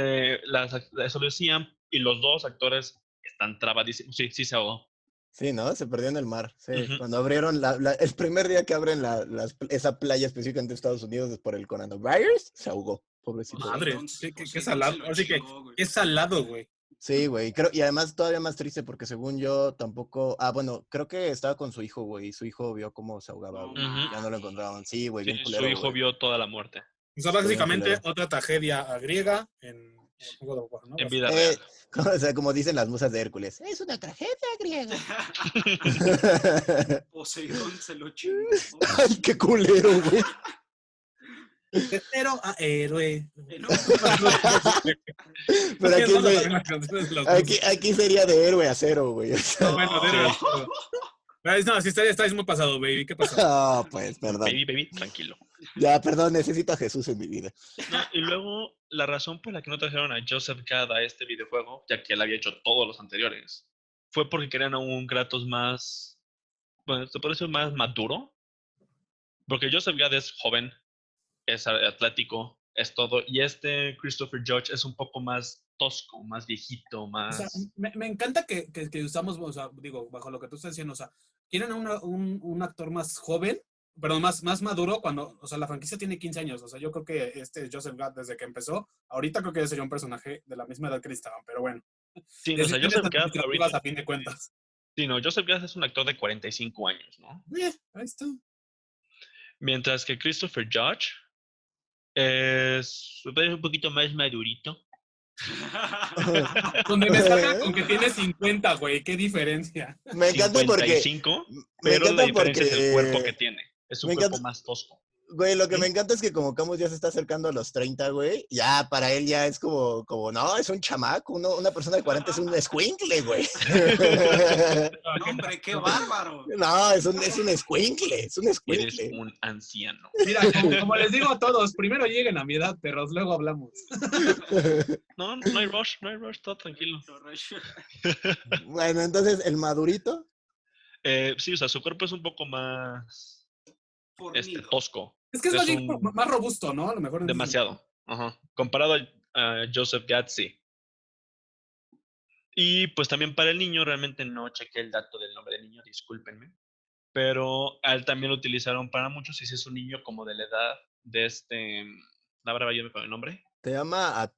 S4: lo decían, y los 2 actores están trabadísimos. Sí, sí se ahogó.
S3: Sí, ¿no? Se perdió en el mar. Sí.
S4: Ujú.
S3: Cuando abrieron el primer día que abren esa playa específicamente de Estados Unidos por el coronavirus, se ahogó. Pobrecito.
S1: Madre, qué
S5: Poseidón
S1: salado.
S5: se lo
S1: Así que,
S5: chingó, güey.
S1: qué salado, güey.
S3: Sí, güey. Y además todavía más triste porque según yo tampoco. Bueno, creo que estaba con su hijo, güey. Y su hijo vio cómo se ahogaba,
S5: No
S3: güey. Ya no lo
S5: mames.
S3: encontraban. Sí, güey,
S4: Sí,
S3: bien
S4: su
S3: culero,
S4: hijo
S3: güey.
S4: vio toda la muerte
S1: O sea,
S3: Estuvo bien
S1: básicamente
S3: culero.
S1: otra tragedia griega en God of War, ¿no?
S4: en vida real.
S3: O sea, como dicen las musas de Hércules. Es una tragedia griega.
S5: Poseidón se lo chingó.
S3: Ay, qué culero, güey.
S1: De cero a héroe.
S5: No,
S3: Pero aquí,
S1: Haciendo también las canciones de los rusos.
S3: aquí sería de héroe a cero, güey. O sea,
S1: Bueno, de héroe a cero. No, sí, estáis muy pasado, baby. ¿Qué pasó?
S3: pues, perdón.
S4: Baby, tranquilo.
S3: Ya, perdón, necesito a Jesús en mi vida.
S4: No, y luego, la razón por la que no trajeron a Joseph Gad a este videojuego, ya que él había hecho todos los anteriores, fue porque querían a un Kratos más, bueno, se puede decir más maduro, porque Joseph Gad es joven, es atlético, es todo, y este Christopher Judge es un poco más tosco, más viejito,
S1: O sea,
S4: más...
S1: me encanta que usamos, o sea, digo, bajo lo que tú estás diciendo, o sea, quieren a un actor más joven, perdón, más maduro cuando, o sea, la franquicia tiene 15 años, o sea, yo creo que Joseph Gad desde que empezó, ahorita creo que ya sería un personaje de la misma edad que Esteban, pero bueno,
S4: Sí, no, o sea,
S1: decisiones
S4: Joseph Gad
S1: administrativas
S4: ahorita...
S1: a fin de cuentas.
S4: Sí, no, Joseph Gad es un actor de 45 años, ¿no?
S1: Ahí está.
S4: Mientras que Christopher Judge es un poquito más madurito.
S1: Donde me salga con que tiene 50, güey, qué diferencia.
S3: Me encanta porque.
S4: 55,
S3: Me
S4: pero la
S3: encanta
S4: diferencia es el cuerpo que
S3: porque.
S4: tiene. Es un
S3: Me
S4: cuerpo
S3: encanta.
S4: más tosco.
S3: Güey, lo que me
S1: ¿Sí?
S3: encanta es que como Camus ya se está acercando a los 30, güey, ya para él ya es como no, es un chamaco, una persona de 40 es un escuincle, güey.
S5: No, hombre, qué bárbaro.
S3: No, es un escuincle, es un
S4: Eres
S3: escuincle.
S4: un anciano.
S1: Mira, como les digo a todos, primero lleguen a mi edad, perros, luego hablamos.
S4: No, no hay rush, todo tranquilo.
S3: Bueno, entonces, el madurito.
S4: Sí, o sea, su cuerpo es un poco más
S5: Fornido.
S4: tosco.
S1: Es que es más robusto, ¿no? A lo mejor.
S4: Demasiado. Ajá. Comparado a Joseph Gad, sí. Y pues también para el niño, realmente no chequé el dato del nombre del niño, discúlpenme. Pero a él también lo utilizaron para muchos, y si es un niño como de la edad de la verdad, yo me con el nombre.
S3: Se llama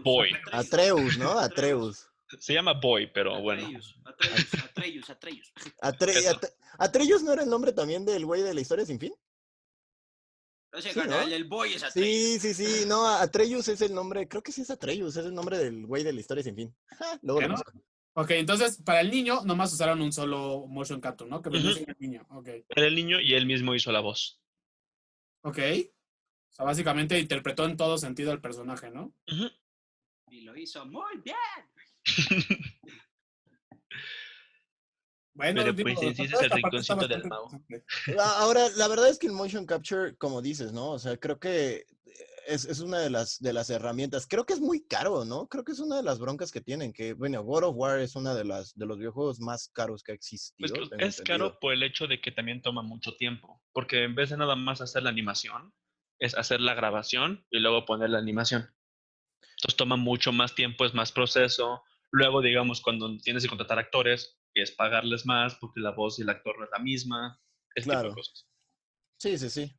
S4: Boy.
S3: Atreus, ¿no? Atreus.
S4: Se llama Boy, pero bueno.
S5: Atreus.
S4: Eso.
S3: ¿Atreus no era el nombre también del güey de la historia sin fin?
S5: O sea,
S3: Sí, ¿no?
S5: el boy es Atreus.
S3: Sí. No, Atreus es el nombre. Creo que sí es Atreus. Es el nombre del güey de la historia sin fin. Luego lo
S1: ¿No?
S3: busco.
S1: Ok, entonces para el niño nomás usaron un solo motion capture, ¿no? Que vendría siendo el niño. Ok.
S4: Era el niño y él mismo hizo la voz.
S1: Ok. O sea, básicamente interpretó en todo sentido al personaje, ¿no?
S4: Ujú.
S5: Y lo hizo muy bien.
S1: Bueno,
S4: Pero
S1: digo,
S4: pues en sí ese
S1: toda
S4: es el
S1: esta parte está
S4: rinconcito del
S1: bastante
S4: mago.
S1: interesante.
S3: Ahora, la verdad es que el motion capture, como dices, ¿no? O sea, creo que es una de las herramientas. Creo que es muy caro, ¿no? Creo que es una de las broncas que tienen, que, bueno, God of War es una de los videojuegos más caros que ha existido.
S4: Pues
S3: tengo
S4: es
S3: entendido.
S4: caro por el hecho de que también toma mucho tiempo. Porque en vez de nada más hacer la animación, es hacer la grabación y luego poner la animación. Entonces toma mucho más tiempo, es más proceso. Luego, digamos, cuando tienes que contratar actores, es pagarles más porque la voz y el actor no es la misma, ese tipo de
S3: Claro.
S4: cosas.
S3: Sí, sí, sí.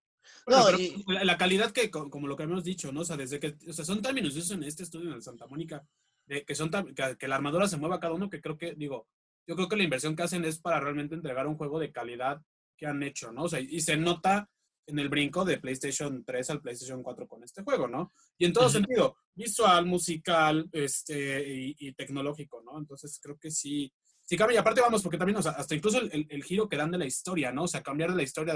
S1: Bueno,
S3: No,
S1: pero
S3: y
S1: la calidad que, como lo que hemos dicho, ¿no? O sea, desde que, o sea, son tan minuciosos en este estudio en el Santa Mónica, de que son que la armadura se mueva cada uno, que creo que, digo, yo creo que la inversión que hacen es para realmente entregar un juego de calidad que han hecho, ¿no? O sea, y se nota en el brinco de PlayStation 3 al PlayStation 4 con este juego, ¿no? Y en todo
S4: Ujú.
S1: sentido, visual, musical, y tecnológico, ¿no? Entonces creo que sí, sí cambia. Y aparte vamos, porque también, o sea, hasta incluso el giro que dan de la historia, ¿no? O sea, cambiar de la historia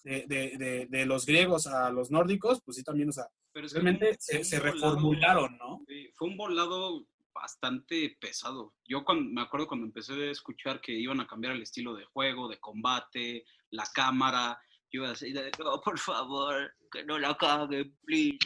S1: de los griegos a los nórdicos, pues sí también, o sea,
S5: Pero es que
S1: realmente
S5: fue
S1: se
S5: un volado,
S1: reformularon, ¿no?
S5: fue un volado bastante pesado. Yo me acuerdo cuando empecé a escuchar que iban a cambiar el estilo de juego, de combate, la cámara, yo iba a decir, no, por favor, que no la caguen, please.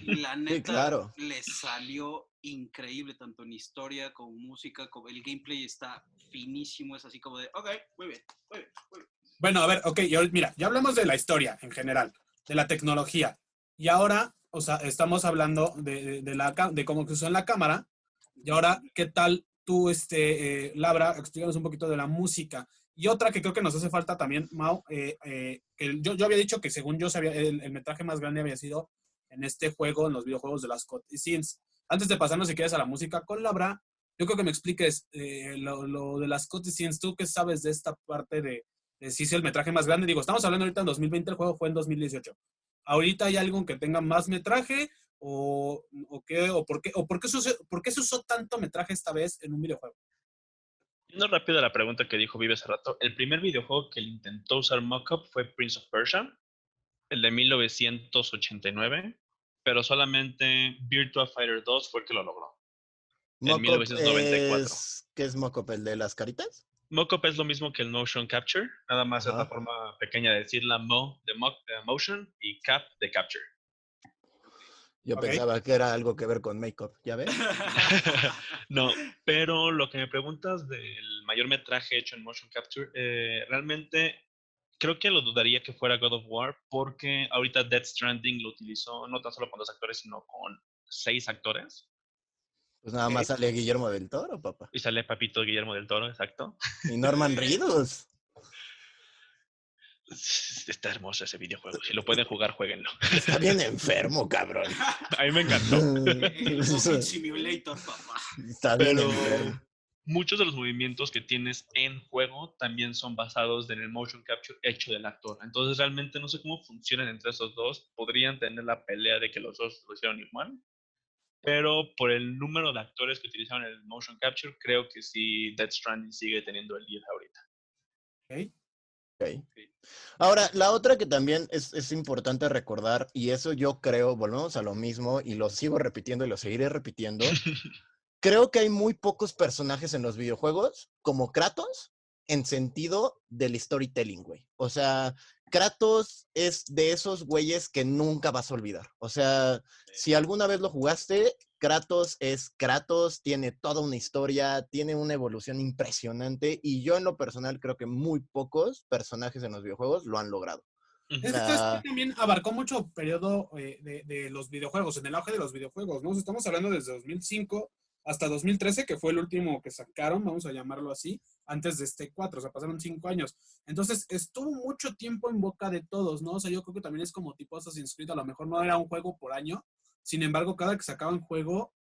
S5: Y la
S3: sí,
S5: neta,
S3: claro.
S5: le salió increíble, tanto en historia como música, como el gameplay está finísimo, es así como de, ok, muy bien, muy bien, muy bien.
S1: Bueno, a ver, ok, mira, ya hablamos de la historia en general, de la tecnología, y ahora, o sea, estamos hablando de cómo se usó en la cámara, y ahora, ¿qué tal tú, Labra, explícanos un poquito de la música? Y otra que creo que nos hace falta también, Mau, que yo había dicho que según yo sabía, el metraje más grande había sido en este juego, en los videojuegos de las cutscenes. Antes de pasarnos, si quieres, a la música con Labra, yo creo que me expliques lo de las cutscenes, tú qué sabes de esta parte de si es el metraje más grande. Digo, estamos hablando ahorita en 2020, el juego fue en 2018. ¿Ahorita hay algo que tenga más metraje? ¿O qué? ¿Por qué se usó tanto metraje esta vez en un videojuego?
S4: Yendo rápido a la pregunta que dijo Vive hace rato, el primer videojuego que le intentó usar mockup fue Prince of Persia, el de 1989, pero solamente Virtua Fighter 2 fue el que lo logró, en
S3: Mockup
S4: 1994.
S3: ¿qué es Mockup? ¿El de las caritas?
S4: Mockup es lo mismo que el motion capture, nada más es la
S3: Ajá.
S4: forma pequeña de decir la mo de motion y cap de capture.
S3: Yo
S1: Ok.
S3: pensaba que era algo que ver con make-up, ¿ya ves?
S4: No, pero lo que me preguntas del mayor metraje hecho en motion capture, realmente creo que lo dudaría que fuera God of War, porque ahorita Death Stranding lo utilizó no tan solo con 2 actores, sino con 6 actores.
S3: Pues nada
S1: Ok.
S3: más sale Guillermo del Toro, papá.
S4: Y sale Papito Guillermo del Toro, exacto.
S3: Y Norman Reedus.
S4: Está hermoso ese videojuego. Si lo pueden jugar, jueguenlo.
S3: Está bien enfermo, cabrón.
S4: A mí me encantó.
S5: El Walking Simulator, papá.
S3: Está bien
S4: Pero
S3: enfermo.
S4: muchos de los movimientos que tienes en juego también son basados en el motion capture hecho del actor. Entonces realmente no sé cómo funcionan entre esos dos. Podrían tener la pelea de que los dos lo hicieron igual. Pero por el número de actores que utilizaron el motion capture, creo que sí Death Stranding sigue teniendo el lead ahorita.
S1: Ok.
S3: Ok. Ahora, la otra que también es importante recordar, y eso yo creo, volvemos a lo mismo, y lo sigo repitiendo y lo seguiré repitiendo, creo que hay muy pocos personajes en los videojuegos como Kratos en sentido del storytelling, güey. O sea, Kratos es de esos güeyes que nunca vas a olvidar. O sea, si alguna vez lo jugaste, Kratos es Kratos, tiene toda una historia, tiene una evolución impresionante y yo en lo personal creo que muy pocos personajes en los videojuegos lo han logrado.
S4: Ujú.
S1: Es que también abarcó mucho periodo de los videojuegos, en el auge de los videojuegos, ¿no? O sea, estamos hablando desde 2005 hasta 2013, que fue el último que sacaron, vamos a llamarlo así, antes de este 4, o sea, pasaron 5 años. Entonces, estuvo mucho tiempo en boca de todos, ¿no? O sea, yo creo que también es como tipo Assassin's Creed, a lo mejor no era un juego por año, sin embargo, cada que sacaban juego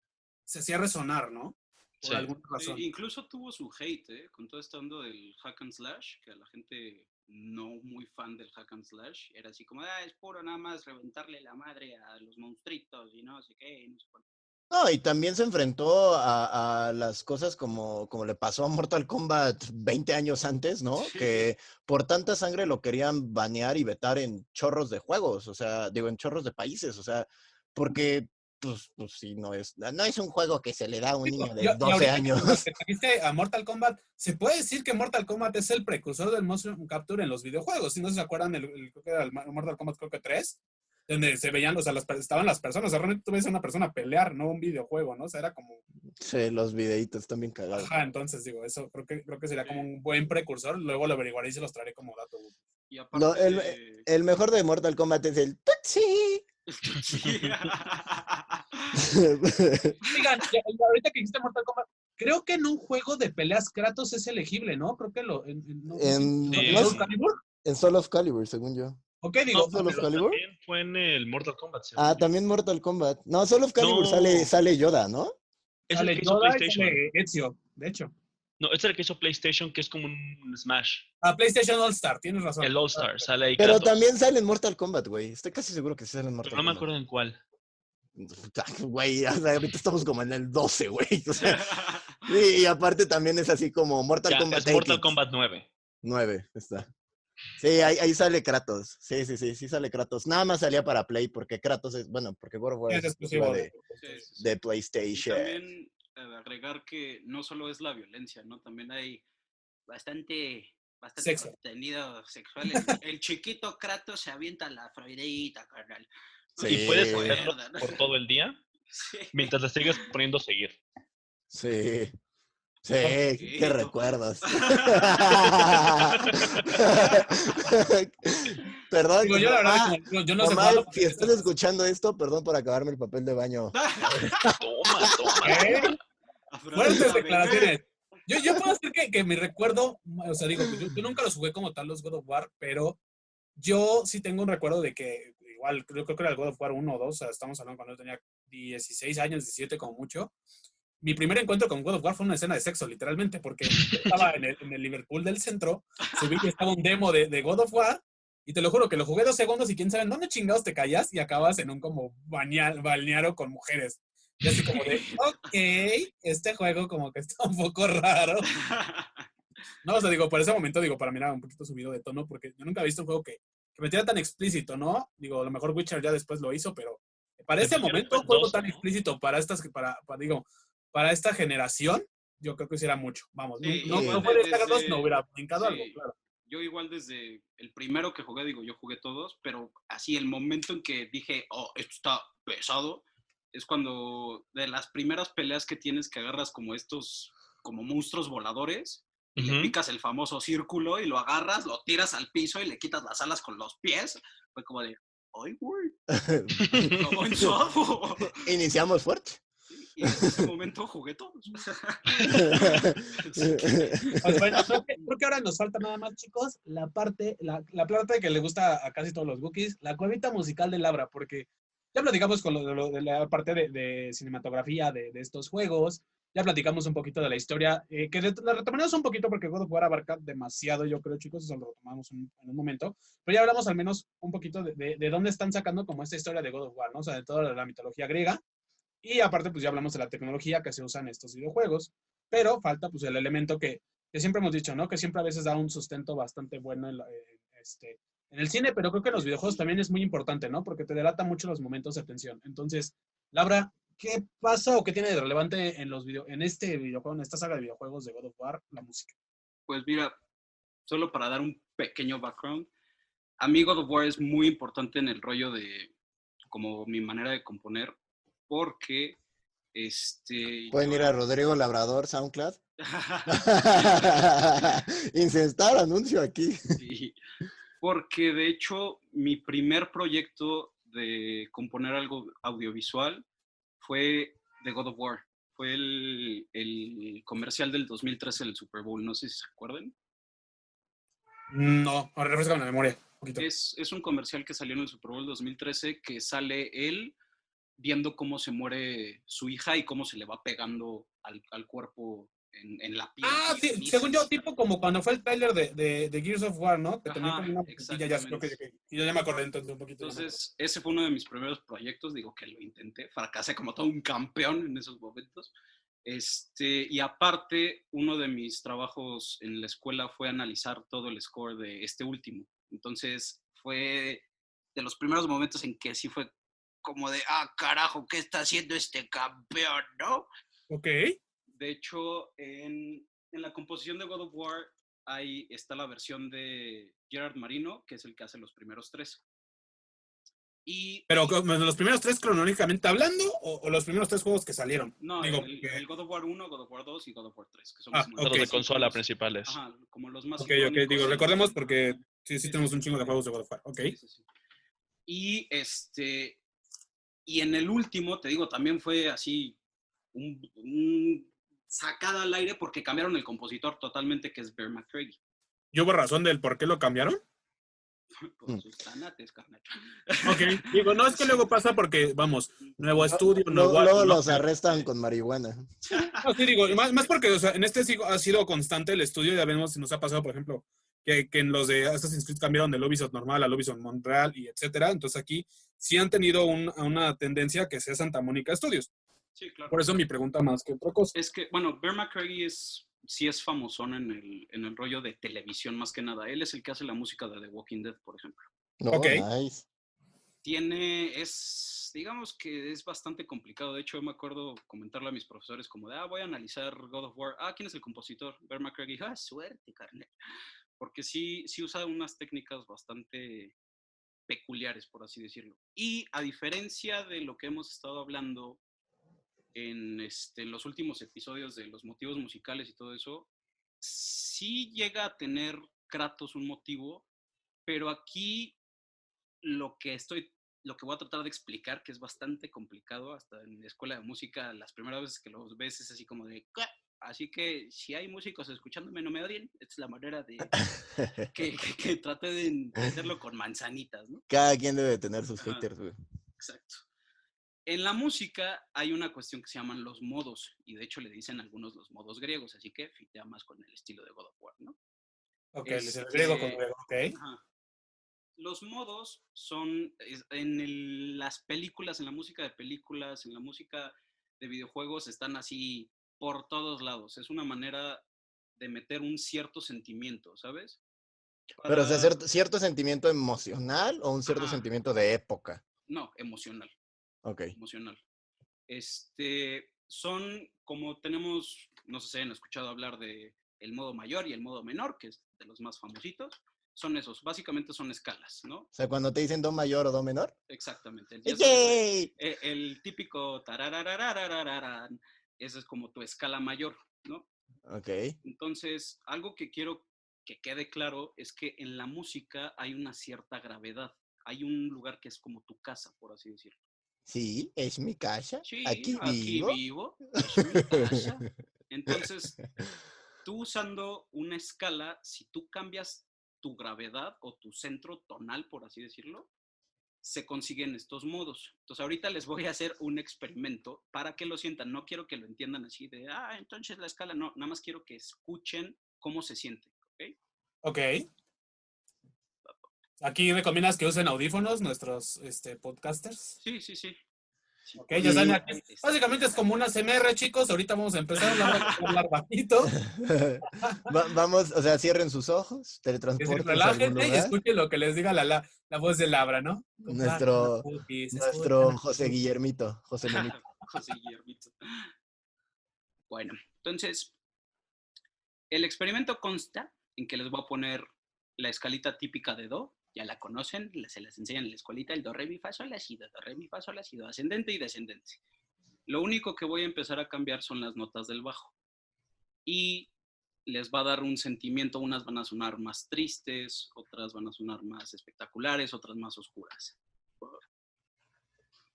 S1: se hacía resonar, ¿no? Por
S4: Sí.
S1: alguna razón.
S5: Incluso tuvo su hate, con todo esto del hack and slash, que a la gente no muy fan del hack and slash era así como, es puro nada más reventarle la madre a los monstruitos y no sé qué, y no sé cuánto.
S3: No, y también se enfrentó a las cosas como le pasó a Mortal Kombat 20 años antes, ¿no?
S5: Sí.
S3: Que por tanta sangre lo querían banear y vetar en chorros de juegos, o sea, digo, en chorros de países, o sea, porque, pues sí, no es un juego que se le da a un niño de 12 años.
S1: Que trajiste a Mortal Kombat, se puede decir que Mortal Kombat es el precursor del motion capture en los videojuegos. Si no se acuerdan, creo que era el Mortal Kombat, creo que 3, donde se veían, o sea, estaban las personas, o sea, realmente tú ves a una persona pelear, no un videojuego, ¿no? O sea, era como...
S3: Sí, los videitos están bien cagados.
S1: Ajá, entonces digo, eso creo que sería como un buen precursor, luego lo averiguaré y se los traeré como dato.
S5: Y aparte,
S3: No, el mejor de Mortal Kombat es el Tutsi.
S1: Oigan, ahorita que dijiste Mortal Kombat, creo que en un juego de peleas Kratos es elegible, ¿no? Creo que no,
S3: En,
S4: Sí.
S3: ¿no es-
S1: Soul Calibur.
S3: en Soul of Calibur, según yo.
S1: Ok,
S4: No,
S1: digo,
S3: Soul of
S4: pero
S3: Calibur?
S4: también fue en el Mortal Kombat. según
S3: Ah,
S4: yo.
S3: también Mortal Kombat. No, Soul of Calibur
S4: No.
S3: sale Yoda, ¿no?
S4: Es el
S1: sale
S4: que hizo
S1: Yoda y
S4: PlayStation.
S1: sale Ezio, de hecho.
S4: No, es el que hizo PlayStation, que es como un Smash.
S1: PlayStation All Star, tienes razón.
S4: El All Star, sale ahí
S3: Pero
S4: Kratos.
S3: también sale en Mortal Kombat, güey. Estoy casi seguro que sí sale en
S4: Pero
S3: Mortal
S4: no me
S3: Kombat.
S4: acuerdo en cuál.
S3: Güey, o sea, ahorita estamos como en el 12, güey. O sea, y aparte también es así como Mortal
S4: Ya,
S3: Kombat
S4: es Mortal
S3: 8.
S4: Kombat 9.
S3: 9, está. Sí, ahí sale Kratos. Sí sale Kratos. Nada más salía para Play porque Kratos es, bueno, porque God of War
S1: Es
S3: es exclusiva
S1: exclusivo
S3: de
S5: Y
S3: PlayStation.
S5: también agregar que no solo es la violencia, ¿no? También hay bastante
S1: Sexo.
S5: contenido sexual. El chiquito Kratos se avienta la freidita, carnal.
S3: Sí.
S4: Y puedes
S3: güey.
S4: hacerlo por todo el día
S5: Sí.
S4: mientras le sigues poniendo seguir.
S3: Sí. Sí,
S5: Poquito.
S3: qué recuerdos. Perdón,
S1: Digo, yo la verdad,
S3: mamá,
S1: yo no sé
S3: mamá,
S1: jugarlo.
S3: si estás escuchando esto, perdón por acabarme el papel de baño.
S4: Toma.
S1: ¿Qué? Fuertes
S5: Afrodita,
S1: declaraciones. Yo puedo decir que mi recuerdo, o sea, digo, pues yo nunca los jugué como tal los God of War, pero yo sí tengo un recuerdo de que, igual, yo creo que era el God of War 1 o 2, o sea, estamos hablando cuando yo tenía 16 años, 17 como mucho. Mi primer encuentro con God of War fue una escena de sexo, literalmente, porque yo estaba en el Liverpool del centro, subí y estaba un demo de God of War, y te lo juro que lo jugué 2 segundos y quién sabe en dónde chingados te callas y acabas en un como balneario con mujeres. Y así como de, ok, este juego como que está un poco raro. No, o sea, digo, por ese momento, digo, para mí era un poquito subido de tono, porque yo nunca he visto un juego que metiera tan explícito, ¿no? Digo, a lo mejor Witcher ya después lo hizo, pero para ese
S4: Witcher
S1: momento,
S4: fue
S1: un juego
S4: 12,
S1: tan
S4: ¿no?
S1: explícito para esta generación, yo creo que sí era mucho. Vamos,
S5: Sí,
S1: no
S5: igual
S1: fue de
S5: desde-
S1: esta 2, no hubiera brincado algo,
S5: sí.
S1: claro.
S5: Yo igual desde el primero que jugué, digo, yo jugué todos, pero así el momento en que dije, oh, esto está pesado, es cuando de las primeras peleas que tienes que agarras como estos, como monstruos voladores, y le
S4: Ujú.
S5: picas el famoso círculo y lo agarras, lo tiras al piso y le quitas las alas con los pies. Fue como de, ay, güey, ¿cómo en suavo?
S3: Iniciamos fuerte.
S5: Y desde ese momento jugué todos.
S1: Pues bueno, creo que ahora nos falta nada más, chicos, la parte que le gusta a casi todos los Wookiees, la cuevita musical de Labra, porque ya platicamos con de la parte de cinematografía de estos juegos, ya platicamos un poquito de la historia, que la retomamos un poquito porque God of War abarca demasiado, yo creo, chicos, eso lo retomamos en un momento, pero ya hablamos al menos un poquito de dónde están sacando como esta historia de God of War, ¿no? O sea, de toda la mitología griega. Y aparte, pues ya hablamos de la tecnología que se usa en estos videojuegos, pero falta pues el elemento que siempre hemos dicho, ¿no? Que siempre a veces da un sustento bastante bueno en el cine, pero creo que en los videojuegos también es muy importante, ¿no? Porque te delata mucho los momentos de tensión. Entonces, Laura, ¿qué pasa o qué tiene de relevante en este videojuego, en esta saga de videojuegos de God of War, la música?
S5: Pues mira, solo para dar un pequeño background, a mí God of War es muy importante en el rollo de como mi manera de componer, porque
S3: Pueden
S5: yo
S3: ir a Rodrigo Labrador, SoundCloud. Insertar anuncio aquí.
S5: Sí, porque de hecho mi primer proyecto de componer algo audiovisual fue de God of War. Fue el comercial del 2013 del Super Bowl, no sé si se acuerdan.
S1: No, refrescame la memoria un poquito.
S5: Es un comercial que salió en el Super Bowl 2013 que sale él viendo cómo se muere su hija y cómo se le va pegando al cuerpo en la piel.
S1: Ah, sí,
S5: ceniza.
S1: según yo, tipo como cuando fue el trailer de Gears of War, ¿no? Que tenía
S5: Ajá,
S1: como una puntilla, ya creo y yo ya me acordé entonces un poquito.
S5: Entonces, ese fue uno de mis primeros proyectos, digo que lo intenté, fracasé como todo un campeón en esos momentos. Y aparte, uno de mis trabajos en la escuela fue analizar todo el score de este último. Entonces, fue de los primeros momentos en que sí fue como de, carajo, ¿qué está haciendo este campeón, no?
S1: Ok.
S5: De hecho, en la composición de God of War está la versión de Gerard Marino, que es el que hace los primeros 3.
S1: Pero los primeros 3 cronológicamente hablando o los primeros 3 juegos que salieron.
S5: No,
S1: Digo,
S5: el God of War 1, God of War 2 y God of War 3, que son
S4: Los de consola principales.
S5: Ajá, como los más
S1: ok,
S5: icónicos.
S1: digo, recordemos porque sí tenemos un chingo de juegos de God of War. Ok.
S5: Sí. Y Y en el último, te digo, también fue así un sacada al aire porque cambiaron el compositor totalmente, que es Bear McCreary.
S1: ¿Y hubo razón del por qué lo cambiaron?
S5: Por sus tanates, carnal.
S1: Ok, digo, no es que luego pasa porque, vamos, nuevo estudio,
S3: Luego
S1: nuevo...
S3: los arrestan con marihuana.
S1: No, sí, digo, más porque, o sea, en este ha sido constante el estudio, ya vemos si nos ha pasado, por ejemplo, que en los de Assassin's Creed cambiaron del Ubisoft normal al Ubisoft Montreal y etcétera, entonces aquí sí han tenido una tendencia que sea Santa Mónica Studios.
S5: Sí, claro.
S1: Por eso mi pregunta más que otra cosa.
S5: Es que, bueno, Bear McCreary sí es famosón en el rollo de televisión más que nada. Él es el que hace la música de The Walking Dead, por ejemplo.
S3: No,
S1: Ok.
S3: nice.
S5: Digamos que es bastante complicado. De hecho, yo me acuerdo comentarle a mis profesores como de, voy a analizar God of War. ¿Quién es el compositor? Bear McCreary. Suerte, carnal. Porque sí usa unas técnicas bastante peculiares, por así decirlo. Y a diferencia de lo que hemos estado hablando en los últimos episodios de los motivos musicales y todo eso, sí llega a tener Kratos un motivo, pero aquí lo que voy a tratar de explicar, que es bastante complicado, hasta en la escuela de música, las primeras veces que los ves es así como de... Así que si hay músicos escuchándome, no me odien. Esta es la manera de que trate de hacerlo con manzanitas, ¿no?
S3: Cada quien debe tener sus
S5: Ajá.
S3: haters, güey.
S5: Exacto. En la música hay una cuestión que se llaman los modos, y de hecho le dicen algunos los modos griegos, así que fitea más con el estilo de God of War, ¿no?
S1: Ok, les agrego con griego, ok.
S5: Ajá. Los modos son en las películas, en la música de películas, en la música de videojuegos, están así por todos lados. Es una manera de meter un cierto sentimiento, ¿sabes?
S3: Pero, o sea, ¿cierto sentimiento emocional o un cierto sentimiento de época?
S5: No, emocional.
S3: Ok.
S5: Emocional. Son como tenemos, no sé si han escuchado hablar de el modo mayor y el modo menor, que es de los más famositos. Son esos, básicamente son escalas, ¿no?
S3: O sea, cuando te dicen do mayor o do menor.
S5: Exactamente.
S3: ¡Yay!
S5: El típico tarararararararán, esa es como tu escala mayor, ¿no?
S3: Ok.
S5: Entonces, algo que quiero que quede claro es que en la música hay una cierta gravedad. Hay un lugar que es como tu casa, por así decirlo.
S3: Sí, es mi casa.
S5: Sí,
S3: Aquí vivo.
S5: es mi casa. Entonces, tú usando una escala, si tú cambias tu gravedad o tu centro tonal, por así decirlo, se consiguen estos modos. Entonces, ahorita les voy a hacer un experimento para que lo sientan. No quiero que lo entiendan así de, entonces la escala, no. Nada más quiero que escuchen cómo se siente, ¿ok?
S1: Ok. ¿Aquí recomiendas que usen audífonos nuestros podcasters?
S5: Sí.
S1: Ok, ya están aquí. Básicamente es como una CMR, chicos. Ahorita vamos a empezar. La vamos a hablar bajito.
S3: Vamos, o sea, cierren sus ojos,
S1: Que se
S3: teletransporten a algún
S1: relájense y
S3: lugar.
S1: escuchen lo que les diga la voz de Labra, ¿no?
S3: Nuestro José Guillermito, José Memito.
S5: José Guillermito. Bueno, entonces, el experimento consta en que les voy a poner la escalita típica de do. Ya la conocen, se las enseñan en la escuelita, el do, re, mi, fa, sol, la, si, do, re, mi, fa, sol, la, si, do, ascendente y descendente. Lo único que voy a empezar a cambiar son las notas del bajo. Y les va a dar un sentimiento, unas van a sonar más tristes, otras van a sonar más espectaculares, otras más oscuras.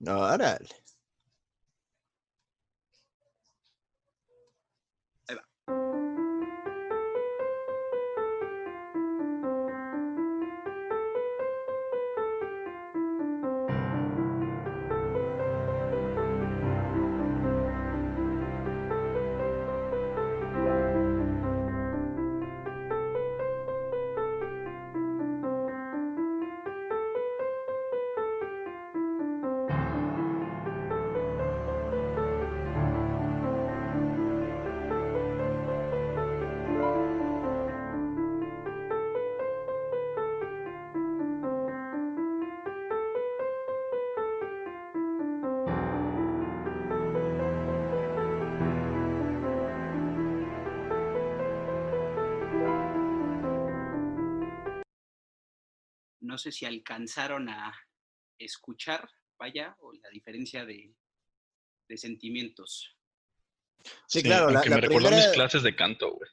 S3: Órale.
S5: Ahí va. No sé si alcanzaron a escuchar, vaya, o la diferencia de sentimientos.
S3: Sí, claro,
S4: aunque
S3: la
S4: me recordó a mis
S3: primera,
S4: clases de canto, güey.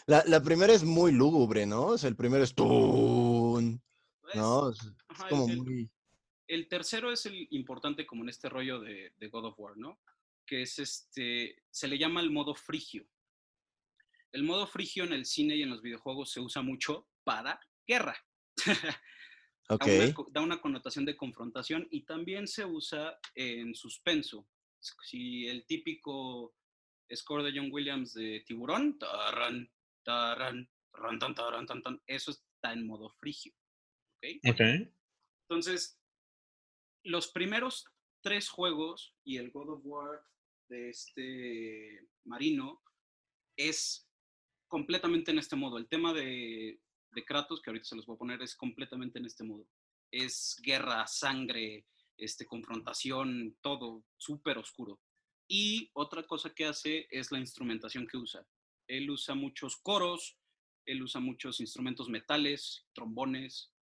S3: la primera es muy lúgubre, ¿no? O sea, el primero es tun,
S5: Pues,
S3: ¿no? Es
S5: ajá,
S3: como muy...
S5: El tercero es el importante como en este rollo de God of War, ¿no? Que es se le llama el modo frigio. El modo frigio en el cine y en los videojuegos se usa mucho para guerra.
S3: Ok.
S5: Da una connotación de confrontación y también se usa en suspenso. Si el típico score de John Williams de Tiburón, taran, taran, taran, tan, taran, tan, tan, eso está en modo frigio. ¿Okay?
S4: Ok.
S5: Entonces, los primeros 3 juegos y el God of War de este Marino es completamente en este modo. El tema de Kratos, que ahorita se los voy a poner, es completamente en este modo. Es guerra, sangre, confrontación, todo súper oscuro. Y otra cosa que hace es la instrumentación que usa. Él usa muchos coros, él usa muchos instrumentos metales, trombones,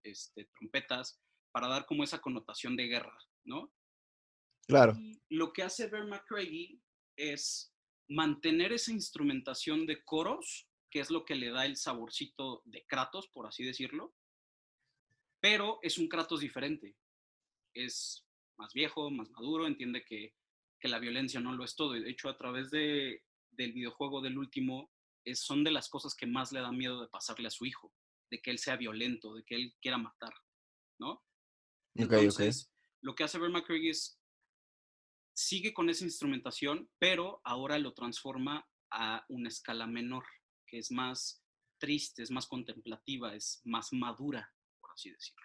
S5: trompetas, para dar como esa connotación de guerra, ¿no?
S3: Claro.
S5: Y lo que hace Bear McCreary es mantener esa instrumentación de coros, que es lo que le da el saborcito de Kratos, por así decirlo, pero es un Kratos diferente. Es más viejo, más maduro, entiende que la violencia no lo es todo. Y de hecho, a través del videojuego del último, son de las cosas que más le da miedo de pasarle a su hijo, de que él sea violento, de que él quiera matar, ¿no? Entonces, lo que hace Bear McCreary es sigue con esa instrumentación, pero ahora lo transforma a una escala menor, que es más triste, es más contemplativa, es más madura, por así decirlo.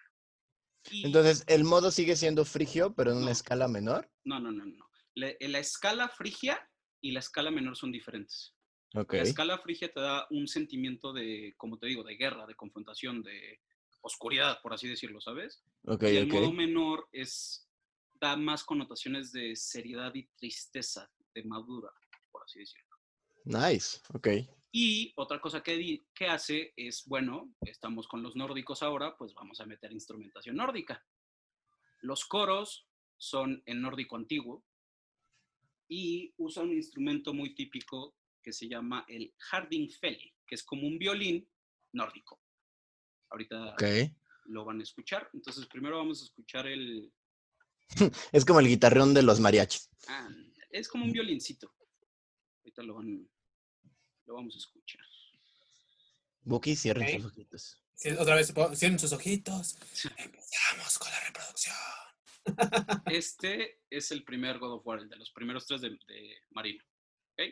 S5: Y
S3: Entonces, el modo sigue siendo frigio, pero en una
S5: No.
S3: escala menor.
S5: no. La escala frigia y la escala menor son diferentes.
S3: Ok.
S5: La escala frigia te da un sentimiento de, como te digo, de guerra, de confrontación, de oscuridad, por así decirlo, ¿sabes?
S3: Ok,
S5: Y el
S3: ok.
S5: modo menor da más connotaciones de seriedad y tristeza, de madura, por así decirlo.
S3: Nice. Ok.
S5: Y otra cosa que hace es, bueno, estamos con los nórdicos ahora, pues vamos a meter instrumentación nórdica. Los coros son en nórdico antiguo y usa un instrumento muy típico que se llama el hardingfele, que es como un violín nórdico. Ahorita
S3: Ok.
S5: lo van a escuchar. Entonces, primero vamos a escuchar
S3: Es como el guitarrón de los mariachis.
S5: es como un violincito. Ahorita lo vamos a escuchar.
S3: Buki, cierren
S1: Ok.
S3: sus ojitos.
S1: Otra vez, cierren sus ojitos. Empezamos con la reproducción.
S5: Este es el primer God of War, el de los primeros 3 de Marino. ¿Ok?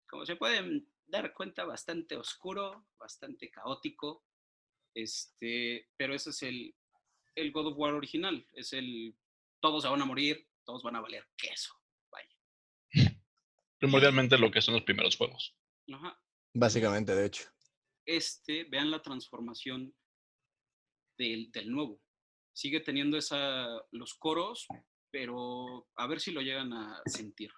S5: Como se pueden dar cuenta, bastante oscuro, bastante caótico, pero ese es el God of War original, todos se van a morir, todos van a valer queso, vaya.
S4: Primordialmente lo que son los primeros juegos.
S5: Ajá.
S3: Básicamente, de hecho.
S5: Vean la transformación del nuevo. Sigue teniendo los coros, pero a ver si lo llegan a sentir.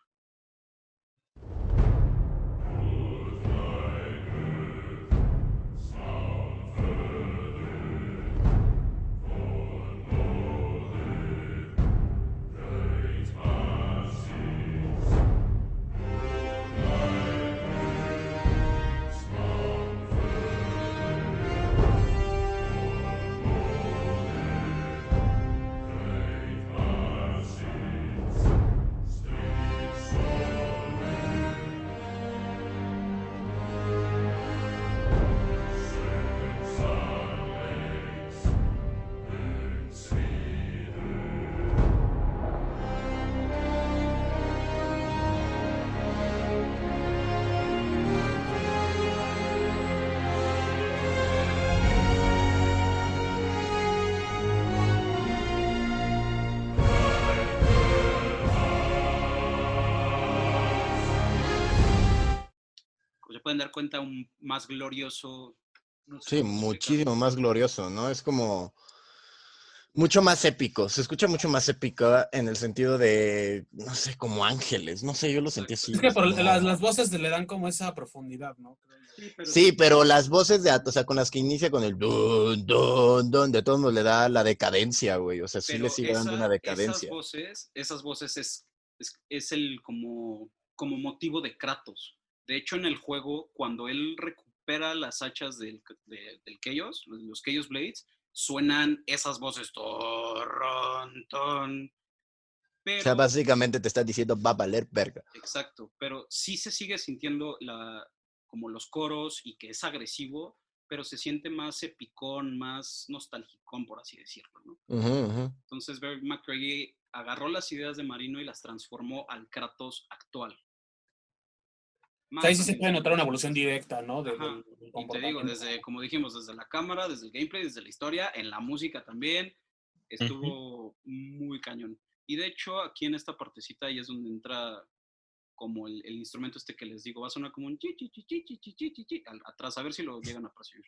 S5: Como se pueden dar cuenta, un más glorioso. No sé
S3: Sí,
S5: cómo explicarlo.
S3: muchísimo más glorioso, ¿no? Es como, Mucho más épico, se escucha mucho más épico en el sentido de, no sé, como ángeles, no sé, yo lo sentí
S5: Exacto.
S3: así.
S1: Es que por
S3: No.
S1: las voces le dan como esa profundidad, ¿no? Creo yo.
S5: Sí, pero
S3: Sí, pero las voces o sea, con las que inicia con el dun, dun, dun, de todos modos le da la decadencia, güey. O sea, sí le
S5: pero
S3: sigue dando una
S5: esas
S3: decadencia.
S5: voces es el como motivo de Kratos. De hecho, en el juego, cuando él recupera las hachas del Chaos, los Chaos Blades, suenan esas voces. Torron, ton,
S3: O sea,
S5: pero,
S3: básicamente te estás diciendo va a valer verga.
S5: exacto, pero sí se sigue sintiendo como los coros y que es agresivo, pero se siente más epicón, más nostalgicón, por así decirlo, ¿no?
S3: Ujú, ujú.
S5: Entonces, Barry McCreary agarró las ideas de Marino y las transformó al Kratos actual.
S1: O sea, ahí
S5: Más
S1: sí se puede notar
S5: ambicioso.
S1: una evolución directa, ¿no?
S5: Ajá.
S1: Del
S5: Y te digo,
S1: comportamiento.
S5: como dijimos, desde la cámara, desde el gameplay, desde la historia, en la música también,
S4: Ujú.
S5: estuvo muy cañón. Y de hecho, aquí en esta partecita ahí es donde entra como el instrumento este que les digo, va a sonar como un chi, chi, chi, chi, chi, chi, chi, chi, chi, atrás, a ver si lo llegan a percibir.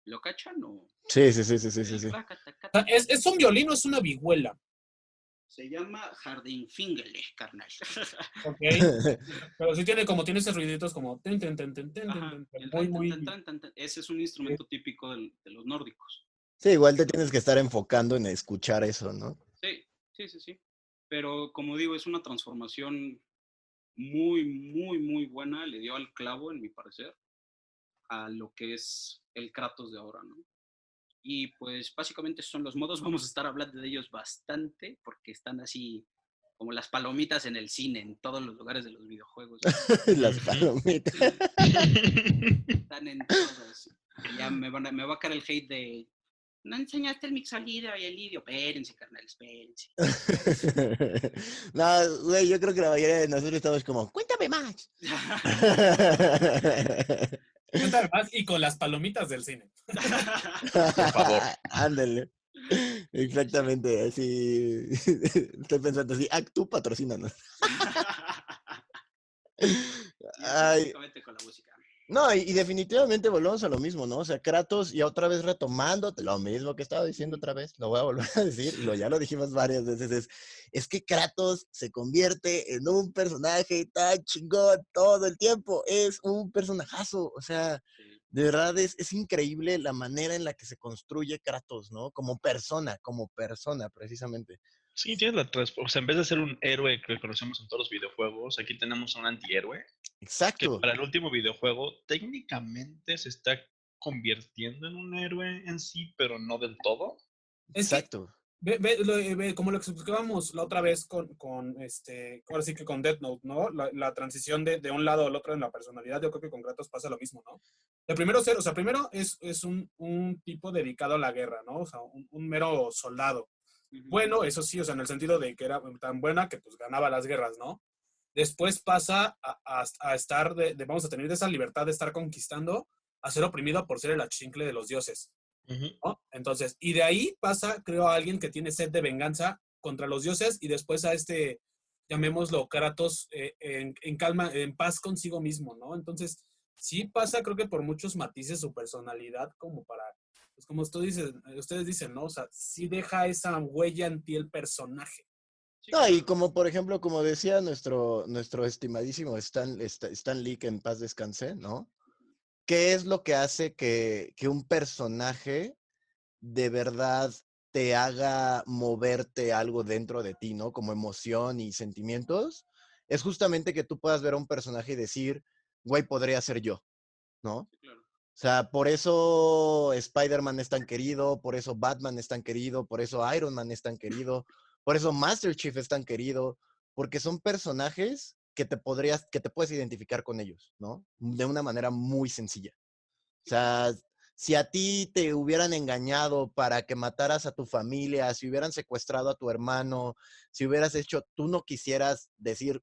S5: ¿Lo cachan o?
S3: Sí, sí, sí, sí, sí, sí,
S5: El
S3: sí.
S1: O sea, ¿es un violín o es una vihuela?
S5: Se llama Jardinfingele, carnal.
S1: Ok. Pero sí tiene esos ruiditos como ten, ten, ten, ten, ten, ten,
S5: Ajá,
S1: ten, ten,
S5: el
S1: muy,
S5: tan, tan,
S1: muy.
S5: tan, tan, tan, tan. Ese es un instrumento típico de los nórdicos.
S3: Sí, igual te tienes que estar enfocando en escuchar eso, ¿no?
S5: Sí, sí, sí, sí. Pero como digo, es una transformación muy, muy, muy buena. Le dio al clavo, en mi parecer, a lo que es el Kratos de ahora, ¿no? Y pues básicamente son los modos. Vamos a estar hablando de ellos bastante porque están así como las palomitas en el cine, en todos los lugares de los videojuegos.
S3: Las
S4: Ujú.
S3: palomitas.
S5: Están en todos. Y ya me va a caer el hate de no enseñaste el mixolidio y el lidio. Espérense, carnal, espérense.
S3: No, güey, yo creo que la mayoría de nosotros estamos como, cuéntame más.
S1: Cuéntame más y con las palomitas del cine.
S4: Por favor.
S3: Ándale. Exactamente, así. Estoy pensando así, tú patrocínanos.
S5: Y así
S3: Ay,
S5: básicamente con la música.
S3: no, y definitivamente volvemos a lo mismo, ¿no? O sea, Kratos, y otra vez retomando lo mismo que estaba diciendo otra vez, lo voy a volver a decir, y ya lo dijimos varias veces, es que Kratos se convierte en un personaje tan chingón todo el tiempo, es un personajazo, o sea,
S5: Sí.
S3: de verdad es increíble la manera en la que se construye Kratos, ¿no? Como persona, precisamente.
S4: Sí, tienes o sea, en vez de ser un héroe que conocemos en todos los videojuegos, aquí tenemos a un antihéroe que
S3: Exacto,
S4: para el último videojuego técnicamente se está convirtiendo en un héroe en sí, pero no del todo.
S1: Es que,
S3: exacto.
S1: como lo explicábamos la otra vez ahora sí que con Death Note, ¿no? La transición de un lado al otro en la personalidad, yo creo que con Kratos pasa lo mismo, ¿no? El primero ser, o sea, primero es un tipo dedicado a la guerra, ¿no? O sea, un mero soldado.
S5: Ujú.
S1: Bueno, eso sí, o sea, en el sentido de que era tan buena que pues ganaba las guerras, ¿no? Después pasa a estar, vamos a tener esa libertad de estar conquistando, a ser oprimido por ser el achincle de los dioses,
S4: Ujú.
S1: ¿no? Entonces, y de ahí pasa, creo, a alguien que tiene sed de venganza contra los dioses y después a llamémoslo Kratos, en calma, en paz consigo mismo, ¿no? Entonces, sí pasa, creo que por muchos matices su personalidad como para, pues como ustedes dicen, ¿no? O sea, sí deja esa huella en ti el personaje.
S5: Sí,
S3: No, y
S5: claro.
S3: como por ejemplo, como decía nuestro estimadísimo Stan Lee, que en paz descanse, ¿no? ¿Qué es lo que hace que un personaje de verdad te haga moverte algo dentro de ti, ¿no? Como emoción y sentimientos. Es justamente que tú puedas ver a un personaje y decir, güey, podría ser yo, ¿no?
S5: Sí, claro.
S3: O sea, por eso Spider-Man es tan querido, por eso Batman es tan querido, por eso Iron Man es tan querido, por eso Master Chief es tan querido, porque son personajes que te puedes identificar con ellos, ¿no? De una manera muy sencilla. O
S5: Sí, claro.
S3: sea, si a ti te hubieran engañado para que mataras a tu familia, si hubieran secuestrado a tu hermano, si hubieras hecho, tú no quisieras decir,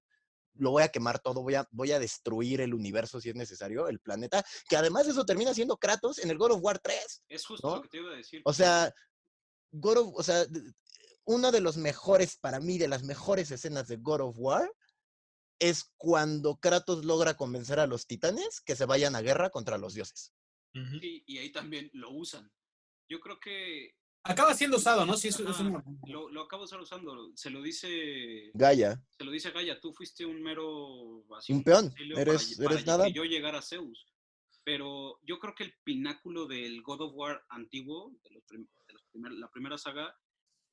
S3: lo voy a quemar todo, voy a destruir el universo si es necesario, el planeta, que además eso termina siendo Kratos en el God of War 3,
S5: Es justo lo
S3: ¿no?
S5: que te iba a decir.
S3: O sea, o sea, uno de los mejores, para mí, de las mejores escenas de God of War, es cuando Kratos logra convencer a los titanes que se vayan a guerra contra los dioses.
S4: Ujú.
S5: Y ahí también lo usan. Yo creo que
S1: Acaba siendo usado, ¿no? Sí, eso es
S5: ajá,
S1: un...
S5: lo acabo de estar usando. Se lo dice
S3: Gaia,
S5: Gaia, tú fuiste un mero así
S3: un
S5: un
S3: peón,
S5: auxilio
S3: eres nada.
S5: que yo llegara a Zeus. Pero yo creo que el pináculo del God of War antiguo, la primera saga,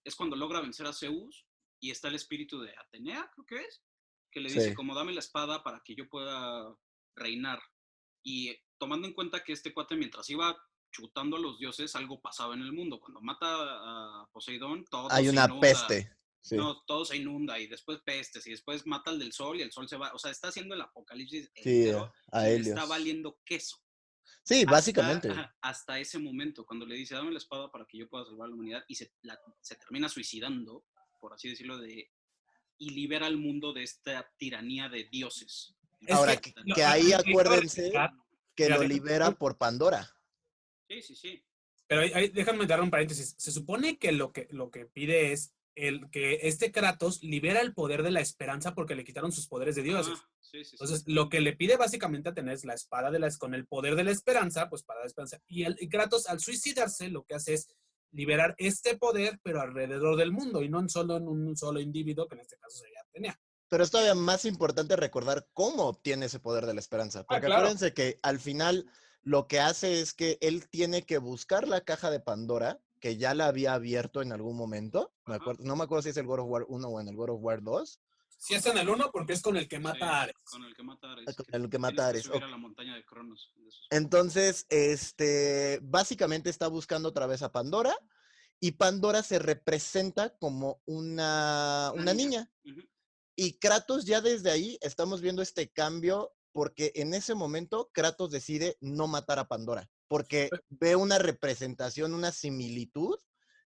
S5: es cuando logra vencer a Zeus y está el espíritu de Atenea, creo que es, que le dice
S3: Sí,
S5: como dame la espada para que yo pueda reinar. Y tomando en cuenta que este cuate mientras iba chutando a los dioses, algo pasaba en el mundo. Cuando mata a Poseidón, todo
S3: hay
S5: se
S3: una
S5: inunda.
S3: peste. Sí,
S5: No, todo se inunda y después pestes y después mata al del sol y el sol se va. O sea, está haciendo el apocalipsis
S3: sí,
S5: entero
S3: a
S5: y le está
S3: Helios.
S5: valiendo queso.
S3: Sí,
S5: Hasta,
S3: básicamente.
S5: hasta ese momento, cuando le dice, dame la espada para que yo pueda salvar a la humanidad y se termina suicidando, por así decirlo, y libera al mundo de esta tiranía de dioses.
S1: Es
S3: Ahora,
S1: que
S3: que ahí
S1: lo que cabe
S3: acuérdense
S1: recalcar,
S3: que lo
S1: fíjate,
S3: libera por Pandora.
S5: Sí, sí, sí.
S1: pero déjame dar un paréntesis. Se supone que lo que pide es que este Kratos libera el poder de la esperanza porque le quitaron sus poderes de dioses.
S5: Ajá, sí, sí, sí.
S1: Entonces, lo que le pide básicamente a tener es la espada con el poder de la esperanza, pues para la esperanza. Y Kratos, al suicidarse, lo que hace es liberar este poder, pero alrededor del mundo, y no solo en un solo individuo, que en este caso sería Atenea.
S3: Pero es todavía más importante recordar cómo obtiene ese poder de la esperanza.
S1: Ah,
S3: Porque
S1: claro.
S3: acuérdense que al final lo que hace es que él tiene que buscar la caja de Pandora, que ya la había abierto en algún momento.
S5: Ajá.
S3: No me acuerdo si es el God of War 1 o en el God of War 2.
S1: Si es en el 1, porque es con el que
S5: Sí,
S1: mata a Ares.
S5: con el que mata a Ares.
S3: Con
S5: Que
S3: el que
S5: tienes
S3: mata a
S5: que
S3: Ares.
S5: subir
S3: Ok.
S5: a la montaña de Cronos. De esos.
S3: Entonces, básicamente está buscando otra vez a Pandora y Pandora se representa como una niña.
S5: Ujú.
S3: Y Kratos ya desde ahí estamos viendo este cambio porque en ese momento Kratos decide no matar a Pandora porque ve una representación, una similitud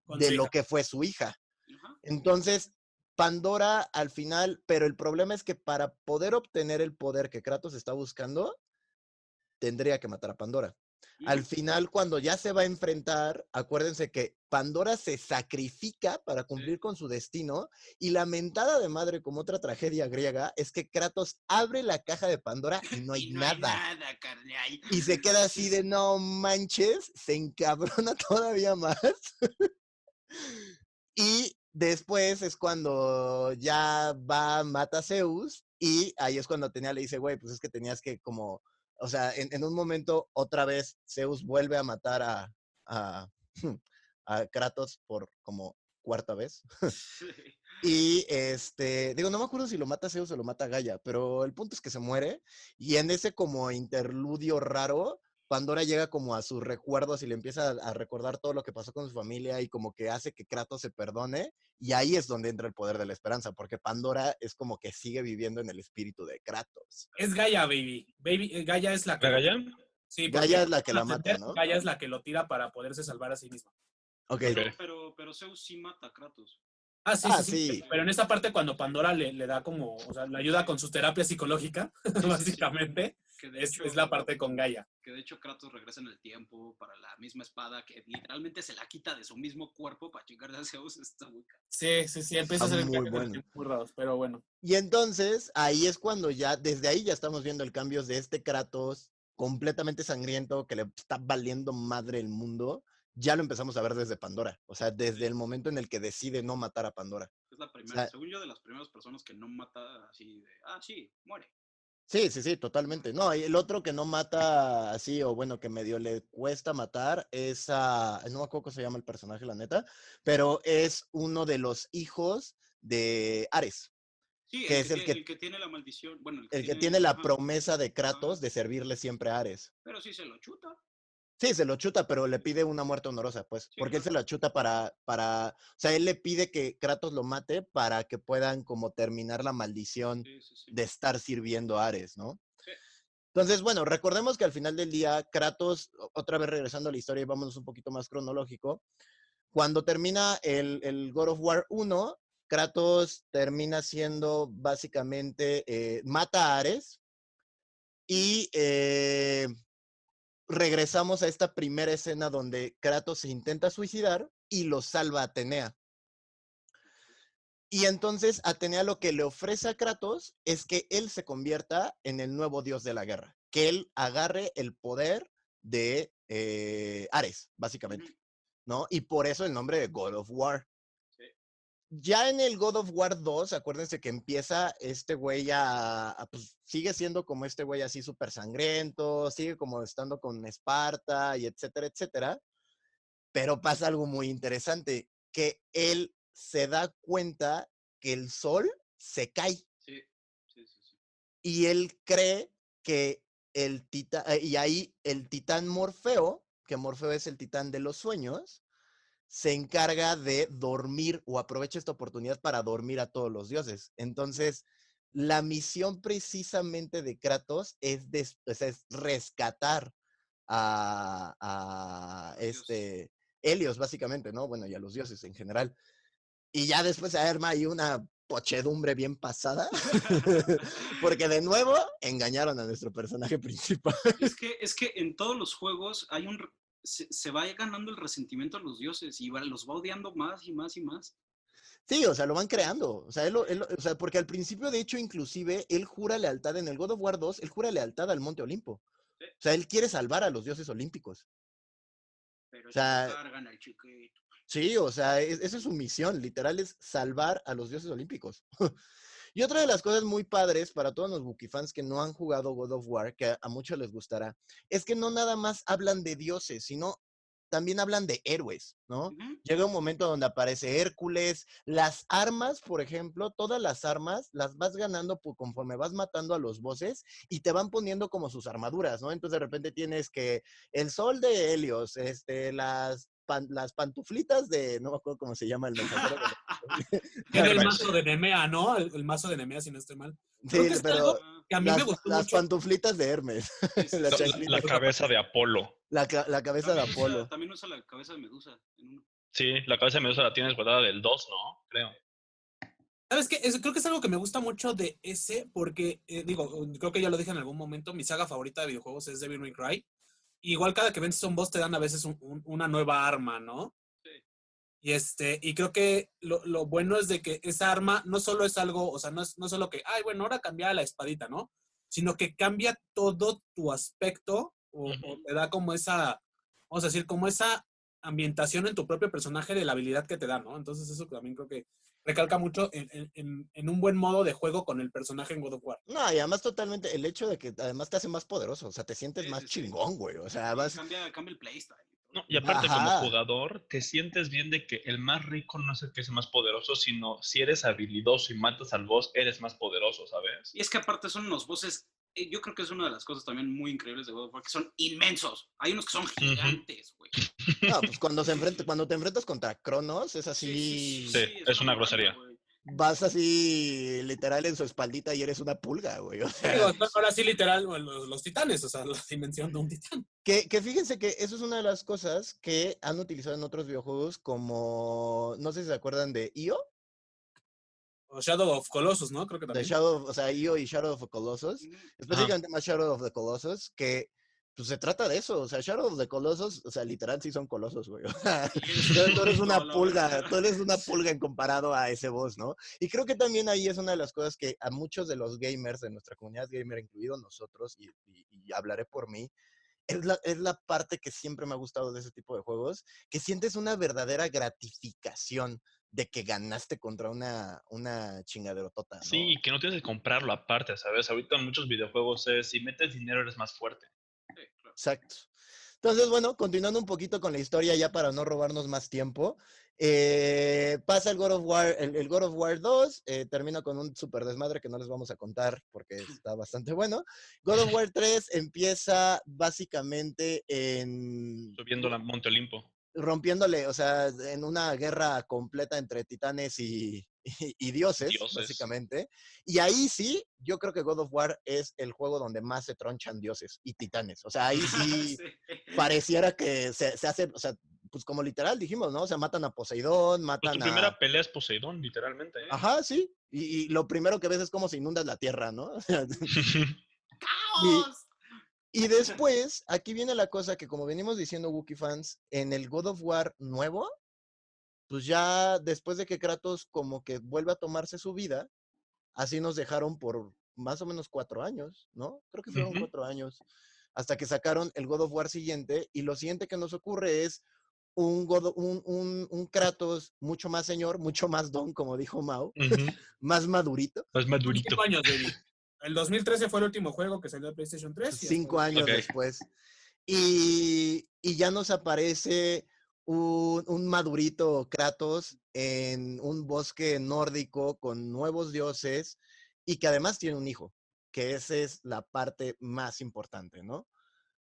S1: Con
S3: de
S1: su
S3: lo
S1: hija.
S3: que fue su hija.
S5: Ajá.
S3: Entonces, Pandora al final, pero el problema es que para poder obtener el poder que Kratos está buscando, tendría que matar a Pandora. Al
S5: Ujú.
S3: final, cuando ya se va a enfrentar, acuérdense que Pandora se sacrifica para cumplir con su destino y la mentada de madre, como otra tragedia griega, es que Kratos abre la caja de Pandora y no hay
S5: Y no hay
S3: nada.
S5: nada, carnal.
S3: Y se queda así de no manches, se encabrona todavía más. Y después es cuando ya va, mata a Zeus y ahí es cuando Atenea le dice, güey, pues es que tenías que como, o sea, en un momento otra vez Zeus vuelve a matar a, a Kratos por como cuarta vez.
S5: Sí.
S3: Y digo, no me acuerdo si lo mata Zeus o lo mata Gaia, pero el punto es que se muere y en ese como interludio raro, Pandora llega como a sus recuerdos y le empieza a recordar todo lo que pasó con su familia y como que hace que Kratos se perdone y ahí es donde entra el poder de la esperanza, porque Pandora es como que sigue viviendo en el espíritu de Kratos.
S1: Es Gaia, baby. Gaia es la que
S4: ¿La
S1: lo...
S4: Gaia?
S1: Sí, porque
S3: Gaia es la que
S1: van a
S3: la mata,
S1: entender,
S3: ¿no?
S1: Gaia es la que lo tira para poderse salvar a sí misma.
S3: Ok.
S4: Ok.
S5: Pero Zeus sí mata a Kratos.
S1: Ah, sí,
S3: Ah,
S1: sí, sí.
S3: sí.
S1: Pero en esa parte cuando Pandora le da como, o sea, le ayuda con su terapia psicológica,
S5: Sí, sí, sí.
S1: básicamente,
S5: Que de
S1: es
S5: hecho,
S1: la parte con Gaia.
S5: que de hecho Kratos regresa en el tiempo para la misma espada que literalmente se la quita de su mismo cuerpo para chingarle a Zeus. Está muy caro.
S1: Sí, sí, sí, empieza
S3: Está
S1: a hacer
S3: muy
S1: viajes en el
S3: bueno.
S1: tiempo muy raros, pero bueno.
S3: Y entonces ahí es cuando ya, desde ahí ya estamos viendo el cambio de este Kratos completamente sangriento que le está valiendo madre el mundo. Ya lo empezamos a ver desde Pandora. O sea, desde
S5: Sí.
S3: el momento en el que decide no matar a Pandora.
S5: Es la
S3: O
S5: primera,
S3: sea,
S5: según yo, de las primeras personas que no mata así de, sí, muere.
S3: sí, sí, sí, totalmente. No, y el otro que no mata así, o bueno, que medio le cuesta matar, es a, no me acuerdo cómo se llama el personaje, la neta, pero es uno de los hijos de Ares,
S5: Sí,
S3: que es
S5: el que tiene la maldición, bueno,
S3: el que tiene la
S5: ajá,
S3: promesa de Kratos
S5: ajá,
S3: de servirle siempre a Ares.
S5: pero sí se lo chuta.
S3: Sí, se lo chuta, pero le pide una muerte honorosa, pues,
S5: Sí,
S3: porque él se
S5: claro.
S3: la chuta o sea, él le pide que Kratos lo mate para que puedan como terminar la maldición
S5: Sí, sí, sí.
S3: de estar sirviendo a Ares, ¿no?
S5: Sí.
S3: Entonces, bueno, recordemos que al final del día, Kratos, otra vez regresando a la historia y vámonos un poquito más cronológico, cuando termina el God of War 1, Kratos termina siendo básicamente, mata a Ares y regresamos a esta primera escena donde Kratos se intenta suicidar y lo salva Atenea. Y entonces Atenea lo que le ofrece a Kratos es que él se convierta en el nuevo dios de la guerra, que él agarre el poder de Ares, básicamente,
S5: Ujú.
S3: ¿no? Y por eso el nombre de God of War.
S5: Sí.
S3: Ya en el God of War 2, acuérdense que empieza este güey pues sigue siendo como este güey así súper sangriento, sigue como estando con Esparta y etcétera, etcétera, pero pasa algo muy interesante, que él se da cuenta que el sol se cae
S5: Sí, sí, sí, sí.
S3: y él cree que y ahí el titán Morfeo, que Morfeo es el titán de los sueños, se encarga de dormir o aprovecha esta oportunidad para dormir a todos los dioses. Entonces, la misión precisamente de Kratos es rescatar a
S5: Dios.
S3: Helios, básicamente, ¿no? Bueno, y a los dioses en general. Y ya después se arma ahí una pochedumbre bien pasada, porque de nuevo engañaron a nuestro personaje principal.
S5: Es que en todos los juegos hay se va ganando el resentimiento a los dioses y los va odiando más y más y más.
S3: Sí, o sea, lo van creando. O sea, o sea, porque al principio, de hecho, inclusive, él jura lealtad en el God of War 2, él jura lealtad al Monte Olimpo.
S5: Sí,
S3: O sea, él quiere salvar a los dioses olímpicos.
S5: pero
S3: O
S5: se lo
S3: sea,
S5: cargan al chiquito.
S3: sí, o sea, esa es su misión, literal, es salvar a los dioses olímpicos. Y otra de las cosas muy padres para todos los Wookiee fans que no han jugado God of War, que a muchos les gustará, es que no nada más hablan de dioses, sino también hablan de héroes, ¿no?
S5: Ujú.
S3: Llega un momento donde aparece Hércules, las armas, por ejemplo, todas las armas las vas ganando conforme vas matando a los bosses y te van poniendo como sus armaduras, ¿no? Entonces de repente tienes que el sol de Helios, las pantuflitas de, no me acuerdo cómo se llama el mensajero de
S1: Tiene el
S4: Hermes.
S1: mazo de Nemea, ¿no? El mazo de Nemea, si no estoy mal. Creo
S3: Sí,
S1: que es
S3: pero
S1: algo
S5: Ah,
S1: que a mí me
S3: las,
S1: gustó
S3: las
S1: mucho.
S3: pantuflitas de Hermes,
S5: sí, sí,
S3: las
S5: sí,
S4: La,
S5: sí.
S4: la
S3: chanclitas,
S4: cabeza de Apolo.
S3: la cabeza de Apolo.
S5: También usa la cabeza de Medusa en uno.
S4: Sí, la cabeza de Medusa la tienes guardada del 2, ¿no? Creo.
S1: ¿Sabes qué? Creo que es algo que me gusta mucho de ese, porque, digo, creo que ya lo dije en algún momento, mi saga favorita de videojuegos es Devil May Cry. Igual cada que vences a un boss te dan a veces una nueva arma, ¿no?
S5: Sí.
S1: Y creo que lo bueno es de que esa arma no solo es algo, o sea, no es solo que, ay, bueno, ahora cambia la espadita, ¿no? Sino que cambia todo tu aspecto o
S4: Ujú.
S1: te da como esa, vamos a decir, como esa ambientación en tu propio personaje de la habilidad que te da, ¿no? Entonces eso también creo que recalca mucho en un buen modo de juego con el personaje en God of War.
S3: No, y además totalmente el hecho de que además te hace más poderoso, o sea, te sientes
S5: Sí,
S3: más
S5: sí, sí.
S3: chingón, güey. O sea,
S5: Sí,
S3: vas,
S5: cambia el playstyle y todo.
S4: No, y aparte como
S3: ajá,
S4: jugador, te sientes bien de que el más rico no es el que es el más poderoso, sino si eres habilidoso y matas al boss, eres más poderoso, ¿sabes?
S5: Y es que aparte son unos bosses, yo creo que es una de las cosas también muy increíbles de God of War, que son inmensos. Hay unos que son
S4: Ujú.
S5: gigantes, güey.
S3: no, pues cuando te enfrentas contra Cronos, es
S5: Sí, sí, sí,
S4: Sí,
S3: así,
S5: sí, es
S4: es
S5: una
S4: una
S5: muralla,
S4: grosería.
S5: güey.
S3: vas así literal en su espaldita y eres una pulga, güey. O
S1: Digo,
S3: sea,
S5: Sí, sí.
S1: ahora sí literal, bueno, los titanes, o sea, la dimensión de un titán.
S3: que fíjense que eso es una de las cosas que han utilizado en otros videojuegos como, no sé si se acuerdan de Io,
S1: O Shadow of Colossus, ¿no? Creo que
S3: de
S1: también.
S3: Shadow, o sea, Io y Shadow of the Colossus,
S5: Ujú.
S4: Ajá.
S3: específicamente más Shadow of the Colossus, que pues se trata de eso, o sea, Shadow of the Colossus, o sea, literal sí son colosos, güey. O sea,
S5: Y eres un
S3: tú eres
S5: monito
S3: una
S5: a la
S3: pulga,
S5: verga.
S3: tú eres una pulga en comparado a ese boss, ¿no? Y creo que también ahí es una de las cosas que a muchos de los gamers de nuestra comunidad gamer, incluido nosotros, y hablaré por mí, es la parte que siempre me ha gustado de ese tipo de juegos, que sientes una verdadera gratificación de que ganaste contra una chingaderotota, ¿no?
S4: Sí, que no tienes que comprarlo aparte, ¿sabes? Ahorita en muchos videojuegos es, si metes dinero eres más fuerte.
S5: Sí, claro.
S3: Exacto. Entonces, bueno, continuando un poquito con la historia ya para no robarnos más tiempo, pasa el God of War, el God of War 2, termina con un super desmadre que no les vamos a contar porque está bastante bueno. God of War 3 empieza básicamente en
S4: Subiendo la Monte Olimpo.
S3: rompiéndole, o sea, en una guerra completa entre titanes y dioses,
S4: Dioses.
S3: básicamente. Y ahí sí, yo creo que God of War es el juego donde más se tronchan dioses y titanes. O sea, ahí sí
S5: Sí.
S3: pareciera que se hace, o sea, pues como literal dijimos, ¿no? O sea, matan a Poseidón,
S4: Pues tu
S3: matan a...
S4: primera pelea es Poseidón, literalmente, ¿eh?
S3: Ajá, sí. Y lo primero que ves es como si inundas la tierra, ¿no? O sea, y,
S5: ¡Caos!
S3: y después, aquí viene la cosa que como venimos diciendo Wookiee fans, en el God of War nuevo, pues ya después de que Kratos como que vuelve a tomarse su vida, así nos dejaron por más o menos 4 años, ¿no? Creo que fueron
S4: Ujú.
S3: 4 años, hasta que sacaron el God of War siguiente, y lo siguiente que nos ocurre es un Kratos mucho más señor, mucho más don, como dijo Mao,
S4: Ujú.
S3: más madurito,
S4: Más
S1: Son
S4: madurito.
S1: 5 años, baby. El 2013 fue el último juego que salió de PlayStation 3 y hasta
S3: 5
S1: ahorita.
S3: años
S4: Ok.
S3: después. Y ya nos aparece un madurito Kratos en un bosque nórdico con nuevos dioses y que además tiene un hijo, que esa es la parte más importante, ¿no?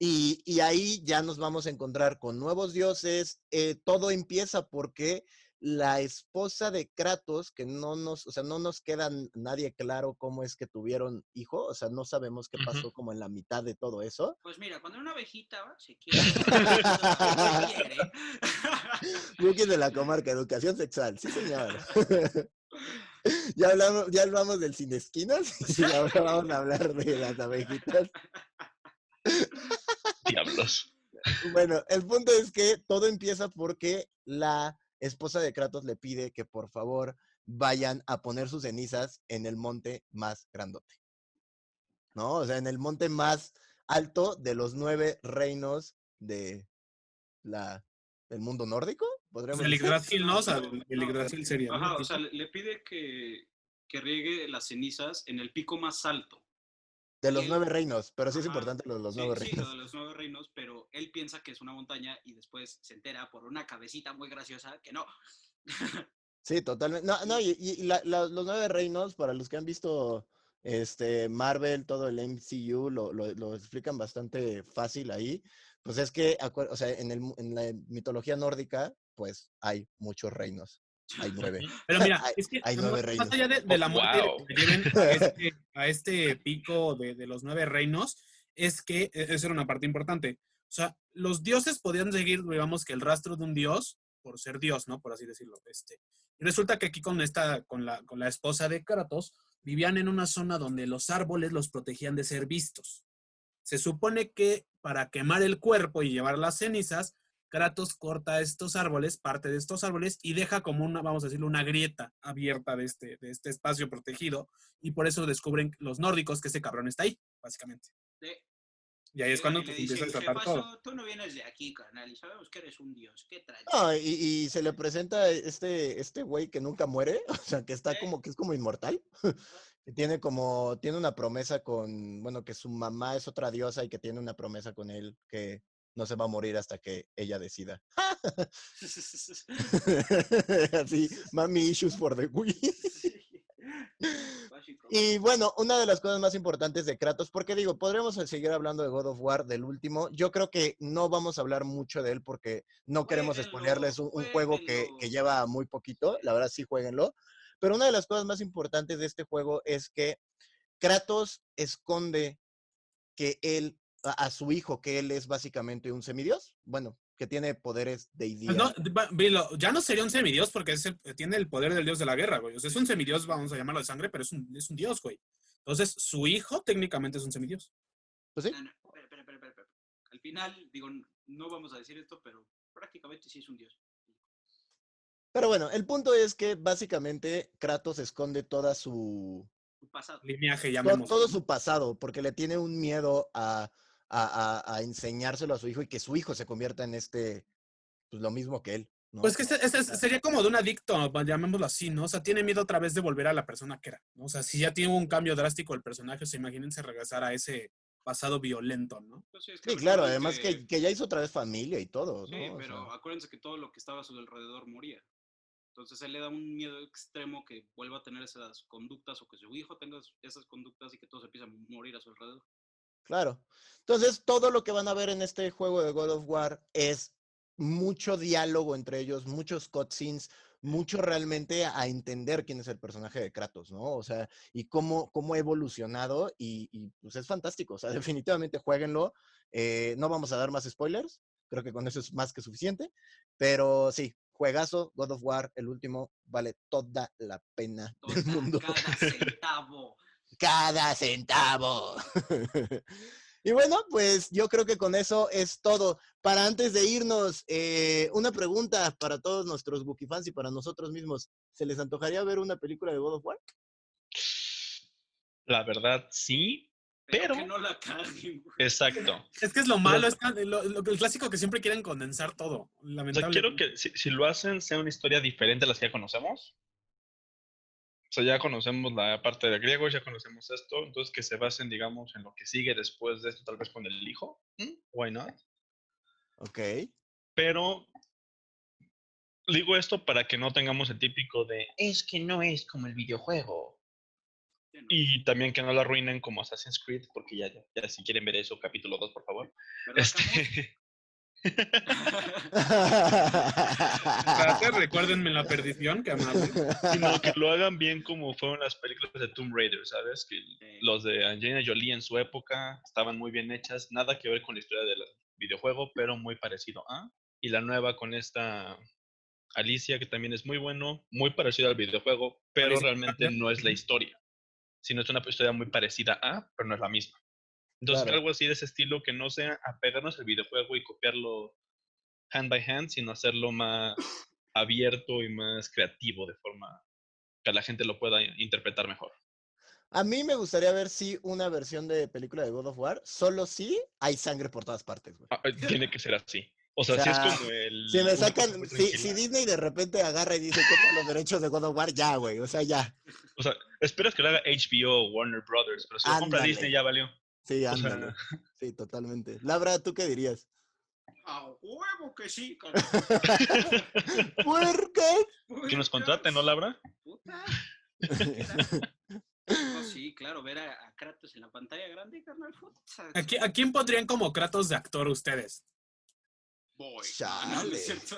S3: Y ahí ya nos vamos a encontrar con nuevos dioses. Todo empieza porque la esposa de Kratos, que o sea, no nos queda nadie claro cómo es que tuvieron hijo, o sea, no sabemos qué
S4: Ujú.
S3: pasó como en la mitad de todo eso.
S5: Pues mira, cuando una abejita se quiere, se quiere.
S3: Rookie de la comarca, educación sexual, sí señor. Ya hablamos del sin esquinas y ahora vamos a hablar de las abejitas.
S4: Diablos.
S3: Bueno, el punto es que todo empieza porque la esposa de Kratos le pide que por favor vayan a poner sus cenizas en el monte más grandote, ¿no? O sea, en el monte más alto de los 9 reinos de la, del mundo nórdico,
S1: Pues
S3: podríamos
S1: el
S3: decir.
S1: Yggdrasil, ¿no? O sea,
S5: No,
S1: el
S5: no.
S1: Yggdrasil sería, ¿no?
S5: Ajá, o
S1: Tipo.
S5: sea, le pide que riegue las cenizas en el pico más alto.
S3: De
S5: Y
S3: los
S5: él,
S3: 9 reinos, pero sí es
S5: ajá,
S3: importante lo de los
S5: sí,
S3: 9
S5: sí, lo
S3: reinos.
S5: de los 9 reinos, pero él piensa que es una montaña y después se entera por una cabecita muy graciosa que no.
S3: Sí, totalmente. No, no, y los 9 reinos, para los que han visto Marvel, todo el MCU, lo explican bastante fácil ahí. Pues es que, o sea, en la mitología nórdica, pues hay muchos reinos. Hay 9.
S4: Ujú.
S1: Pero mira,
S3: hay,
S1: es que
S3: hay 9
S1: más allá
S3: reinos.
S1: de la muerte y de que
S4: Wow.
S1: te lleven a este pico de los 9 reinos, es que esa era una parte importante. O sea, los dioses podían seguir, digamos que el rastro de un dios, por ser dios, ¿no? Por así decirlo. Y resulta que aquí con la esposa de Kratos, vivían en una zona donde los árboles los protegían de ser vistos. Se supone que para quemar el cuerpo y llevar las cenizas, Kratos corta estos árboles, parte de estos árboles, y deja como una, vamos a decirlo, una grieta abierta de este espacio protegido, y por eso descubren los nórdicos que ese cabrón está ahí, básicamente.
S5: Sí.
S1: Y ahí es
S5: Llegan
S1: cuando
S5: y le
S1: pues, empieza a
S5: dicen,
S1: tratar todo.
S5: jefazo, tú no vienes de aquí, carnal, y sabemos que eres un dios. ¿Qué traes?
S3: No, y se le presenta este güey que nunca muere, o sea, que está como, que es como inmortal. Que tiene una promesa bueno, que su mamá es otra diosa y que tiene una promesa con él que no se va a morir hasta que ella decida. Así, mami issues for the win. Y bueno, una de las cosas más importantes de Kratos, porque digo, podríamos seguir hablando de God of War, del último. Yo creo que no vamos a hablar mucho de él porque no queremos spoilearles un juego que lleva muy poquito. La verdad, sí, jueguenlo. Pero una de las cosas más importantes de este juego es que Kratos esconde que él, a su hijo, que él es básicamente un semidios. Bueno, que tiene poderes de
S1: Pues no,
S3: idea.
S1: ya no sería un semidios porque tiene el poder del dios de la guerra, güey. O sea, es un semidios, vamos a llamarlo de sangre, pero es un dios, güey. Entonces, su hijo técnicamente es un semidios.
S3: Pues sí.
S5: No, no, espera. Al final, digo, no vamos a decir esto, pero prácticamente sí es un dios.
S3: Pero bueno, el punto es que básicamente Kratos esconde toda
S5: Su pasado.
S1: Linaje, llamemos.
S3: todo su pasado, porque le tiene un miedo a enseñárselo a su hijo y que su hijo se convierta en pues lo mismo que él, ¿no?
S1: Pues que sería como de un adicto, llamémoslo así, ¿no? O sea, tiene miedo otra vez de volver a la persona que era, ¿no? O sea, si ya tiene un cambio drástico el personaje, o sea, imagínense regresar a ese pasado violento, ¿no?
S5: Pues sí, es que
S3: Sí, claro,
S5: recuerden
S3: además que ya hizo otra vez familia y todo,
S5: sí,
S3: ¿no? O
S5: pero
S3: sea,
S5: acuérdense que todo lo que estaba a su alrededor moría. Entonces él le da un miedo extremo que vuelva a tener esas conductas o que su hijo tenga esas conductas y que todos empiezan a morir a su alrededor.
S3: claro. Entonces, todo lo que van a ver en este juego de God of War es mucho diálogo entre ellos, muchos cutscenes, mucho realmente a entender quién es el personaje de Kratos, ¿no? O sea, y cómo ha evolucionado y pues es fantástico. O sea, definitivamente jueguenlo. No vamos a dar más spoilers, creo que con eso es más que suficiente, pero sí, juegazo, God of War, el último, vale toda la pena del mundo.
S5: Cada centavo.
S3: Cada centavo. Y bueno, pues yo creo que con eso es todo. Para antes de irnos, una pregunta para todos nuestros Wookiee fans y para nosotros mismos. ¿Se les antojaría ver una película de God of War?
S4: La verdad, sí, pero...
S5: que no la caguen, güey.
S4: Exacto.
S1: Es que es lo malo, el clásico que siempre quieren condensar todo,
S4: O sea,
S1: lamentablemente.
S4: quiero que si lo hacen sea una historia diferente a las que ya conocemos. O sea, ya conocemos la parte de griegos, ya conocemos esto, entonces que se basen, digamos, en lo que sigue después de esto, tal vez con el hijo. Why not?
S3: Ok.
S4: Pero digo esto para que no tengamos el típico de es que no es como el videojuego.
S5: Sí, no.
S4: Y también que no lo arruinen como Assassin's Creed, porque ya si quieren ver eso, capítulo 2, por favor.
S5: ¿Verdad, Camus?
S1: Espérate, recuérdenme la perdición, que amable.
S4: Sino que lo hagan bien como fueron las películas de Tomb Raider, ¿sabes? Que los de Angelina Jolie en su época estaban muy bien hechas, nada que ver con la historia del videojuego, pero muy parecido a. Y la nueva con esta Alicia, que también es muy bueno, muy parecido al videojuego, pero
S1: Alicia
S4: realmente
S1: Vikander.
S4: no es la historia, sino es una historia muy parecida a, pero no es la misma. Entonces,
S3: Claro.
S4: algo así de ese estilo que no sea apegarnos al videojuego y copiarlo hand by hand, sino hacerlo más abierto y más creativo de forma que la gente lo pueda interpretar mejor.
S3: A mí me gustaría ver, sí, una versión de película de God of War, solo si hay sangre por todas partes, güey.
S4: Tiene que ser así. O
S3: O
S4: sea, si es
S3: sea,
S4: como
S3: si me
S4: una cosa
S3: sacan,
S4: muy
S3: si
S4: tranquila.
S3: Disney de repente agarra y dice, compra los derechos de God of War, ya, güey, o sea, ya.
S4: O sea, esperas que lo haga HBO o Warner Brothers, pero si lo compra
S3: Ándale.
S4: Disney ya valió.
S3: Sí,
S4: O
S3: ándale.
S4: sea,
S3: Sí, totalmente. Labra, ¿tú qué dirías?
S5: A huevo que sí, cabrón.
S3: ¿Por qué?
S4: que nos contraten, ¿no, Labra?
S5: Puta. No, sí, claro, ver a Kratos en la pantalla grande, carnal. Puta.
S1: ¿A quién pondrían como Kratos de actor ustedes?
S5: Voy.
S3: Chale.
S5: No es cierto.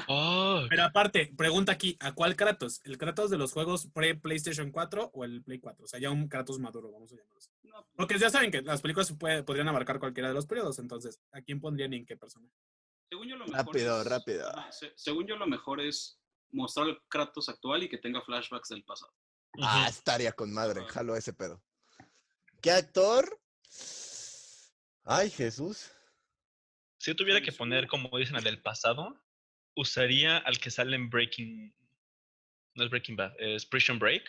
S4: Oh,
S1: Pero aparte, pregunta aquí, ¿a cuál Kratos? ¿El Kratos de los juegos pre-PlayStation 4 o el Play 4? O sea, ya un Kratos maduro, vamos a llamarlo así.
S5: No, pues,
S1: Porque ya saben que las películas podrían abarcar cualquiera de los periodos, entonces, ¿a quién pondrían y en qué personaje?
S5: según yo lo mejor
S3: Rápido,
S5: es,
S3: rápido.
S5: según yo lo mejor es mostrar el Kratos actual y que tenga flashbacks del pasado.
S3: Ah, estaría con madre, jalo ese pedo. ¿Qué actor? Ay, Jesús.
S4: Si yo tuviera que poner, como dicen, al del pasado, usaría al que sale en Breaking... No es Breaking Bad, es Prison Break.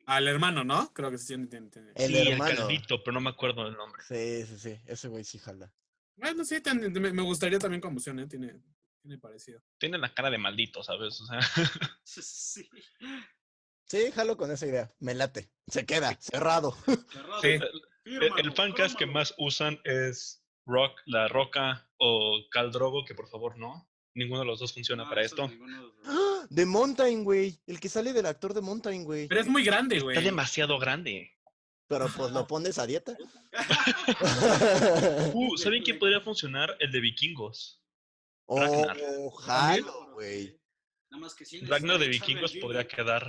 S1: Al hermano, ¿no? Creo que sí tiene.
S3: El
S4: sí,
S3: hermano.
S4: el calvito, pero no me acuerdo del nombre.
S3: Sí, ese güey sí jala.
S1: Bueno, sí, me gustaría también como opción, ¿eh? Tiene parecido.
S4: Tiene la cara de maldito, ¿sabes? O sea,
S5: Sí.
S3: Sí, jalo con esa idea. Me late. Se queda, cerrado.
S5: Cerrado.
S1: Sí.
S4: el fancast que más usan es Rock, La Roca o Khal Drogo, que por favor no. Ninguno de los dos funciona para esto.
S3: ¡Ah! De Mountain, güey. El que sale del actor de Mountain, güey.
S1: Pero es muy grande,
S4: Está
S1: güey.
S4: demasiado grande.
S3: Pero pues lo pones a dieta.
S4: ¿Saben quién podría funcionar? El de Vikingos.
S3: Oh,
S4: Ragnar.
S3: jalo, güey.
S5: Nada más que sí
S4: Ragnar de
S5: necesita echarle
S4: Vikingos
S5: al gym,
S4: podría
S5: ¿eh?
S4: quedar.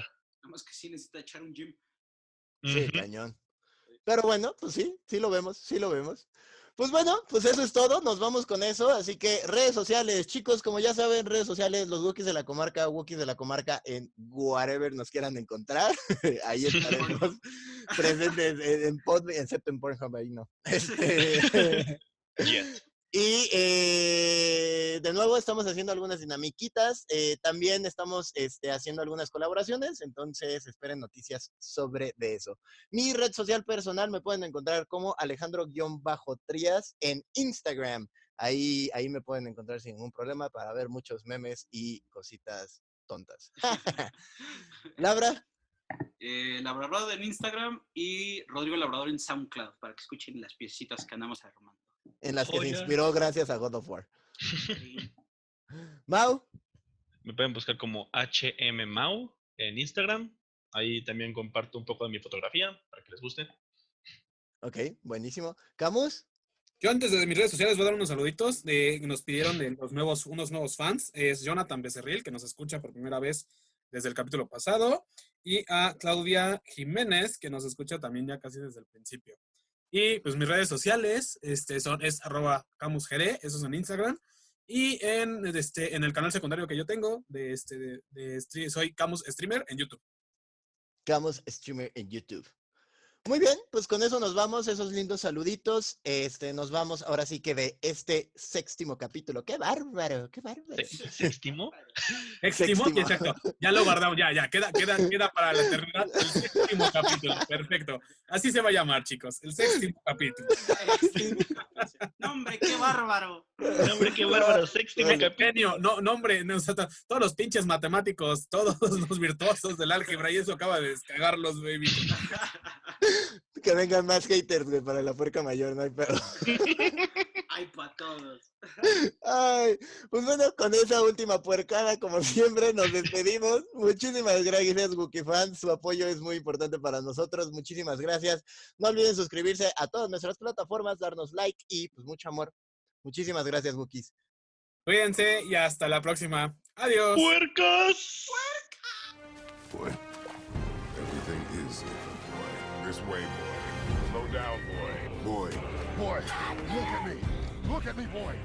S5: Nada más que sí necesita echar un gym.
S3: Sí,
S4: Ujú.
S3: cañón. Pero bueno, pues sí lo vemos. Pues bueno, pues eso es todo, nos vamos con eso, así que redes sociales, chicos, como ya saben, redes sociales, los Wookiees de la Comarca en whatever nos quieran encontrar, ahí estaremos presentes excepto en Pornhub, ahí no.
S4: Jet.
S3: Y de nuevo estamos haciendo algunas dinamiquitas, también estamos haciendo algunas colaboraciones, entonces esperen noticias sobre de eso. Mi red social personal me pueden encontrar como Alejandro-Trías en Instagram. Ahí me pueden encontrar sin ningún problema para ver muchos memes y cositas tontas. Labra.
S5: Labrador en Instagram y Rodrigo Labrador en SoundCloud para que escuchen las piecitas que andamos armando.
S3: En las que se
S4: Joya.
S3: inspiró gracias a God of War. Mau.
S4: Me pueden buscar como HMMau en Instagram. Ahí también comparto un poco de mi fotografía para que les guste.
S3: Ok, buenísimo. Camus.
S1: Yo antes de mis redes sociales voy a dar unos saluditos. Nos pidieron de unos nuevos fans. Es Jonathan Becerril, que nos escucha por primera vez desde el capítulo pasado. Y a Claudia Jiménez, que nos escucha también ya casi desde el principio. Y pues mis redes sociales es @camusgere, eso es en Instagram. Y en el canal secundario que yo tengo, soy Camus Streamer en YouTube.
S3: Camus Streamer en YouTube. Muy bien, pues con eso nos vamos, esos lindos saluditos. Nos vamos ahora sí que de este séptimo capítulo. ¡Qué bárbaro! ¡Qué bárbaro!
S4: ¿Sextimo?
S1: Séptimo,
S3: Séptimo.
S1: exacto. Ya lo guardamos, ya, queda para la eternidad el séptimo capítulo. Perfecto. Así se va a llamar, chicos. El séptimo capítulo.
S5: No, hombre, qué bárbaro.
S4: No, hombre, qué bárbaro. Séptimo capítulo.
S1: Genio, no, hombre, no, o sea, todos los pinches matemáticos, todos los virtuosos del álgebra, y eso acaba de descagarlos, baby.
S3: Que vengan más haters, güey, para la puerca mayor, no hay pedo.
S5: Ay, para todos.
S3: Ay, pues bueno, con esa última puercada, como siempre, nos despedimos. Muchísimas gracias, Wookiee fans. Su apoyo es muy importante para nosotros. Muchísimas gracias. No olviden suscribirse a todas nuestras plataformas, darnos like y pues mucho amor. Muchísimas gracias, Wookiees.
S1: Cuídense y hasta la próxima. Adiós.
S4: ¡Puercos!
S6: Boy, everything is different, boy. This way, boy. Slow down, boy. Boy. Boy, look at me. Look at me, boy.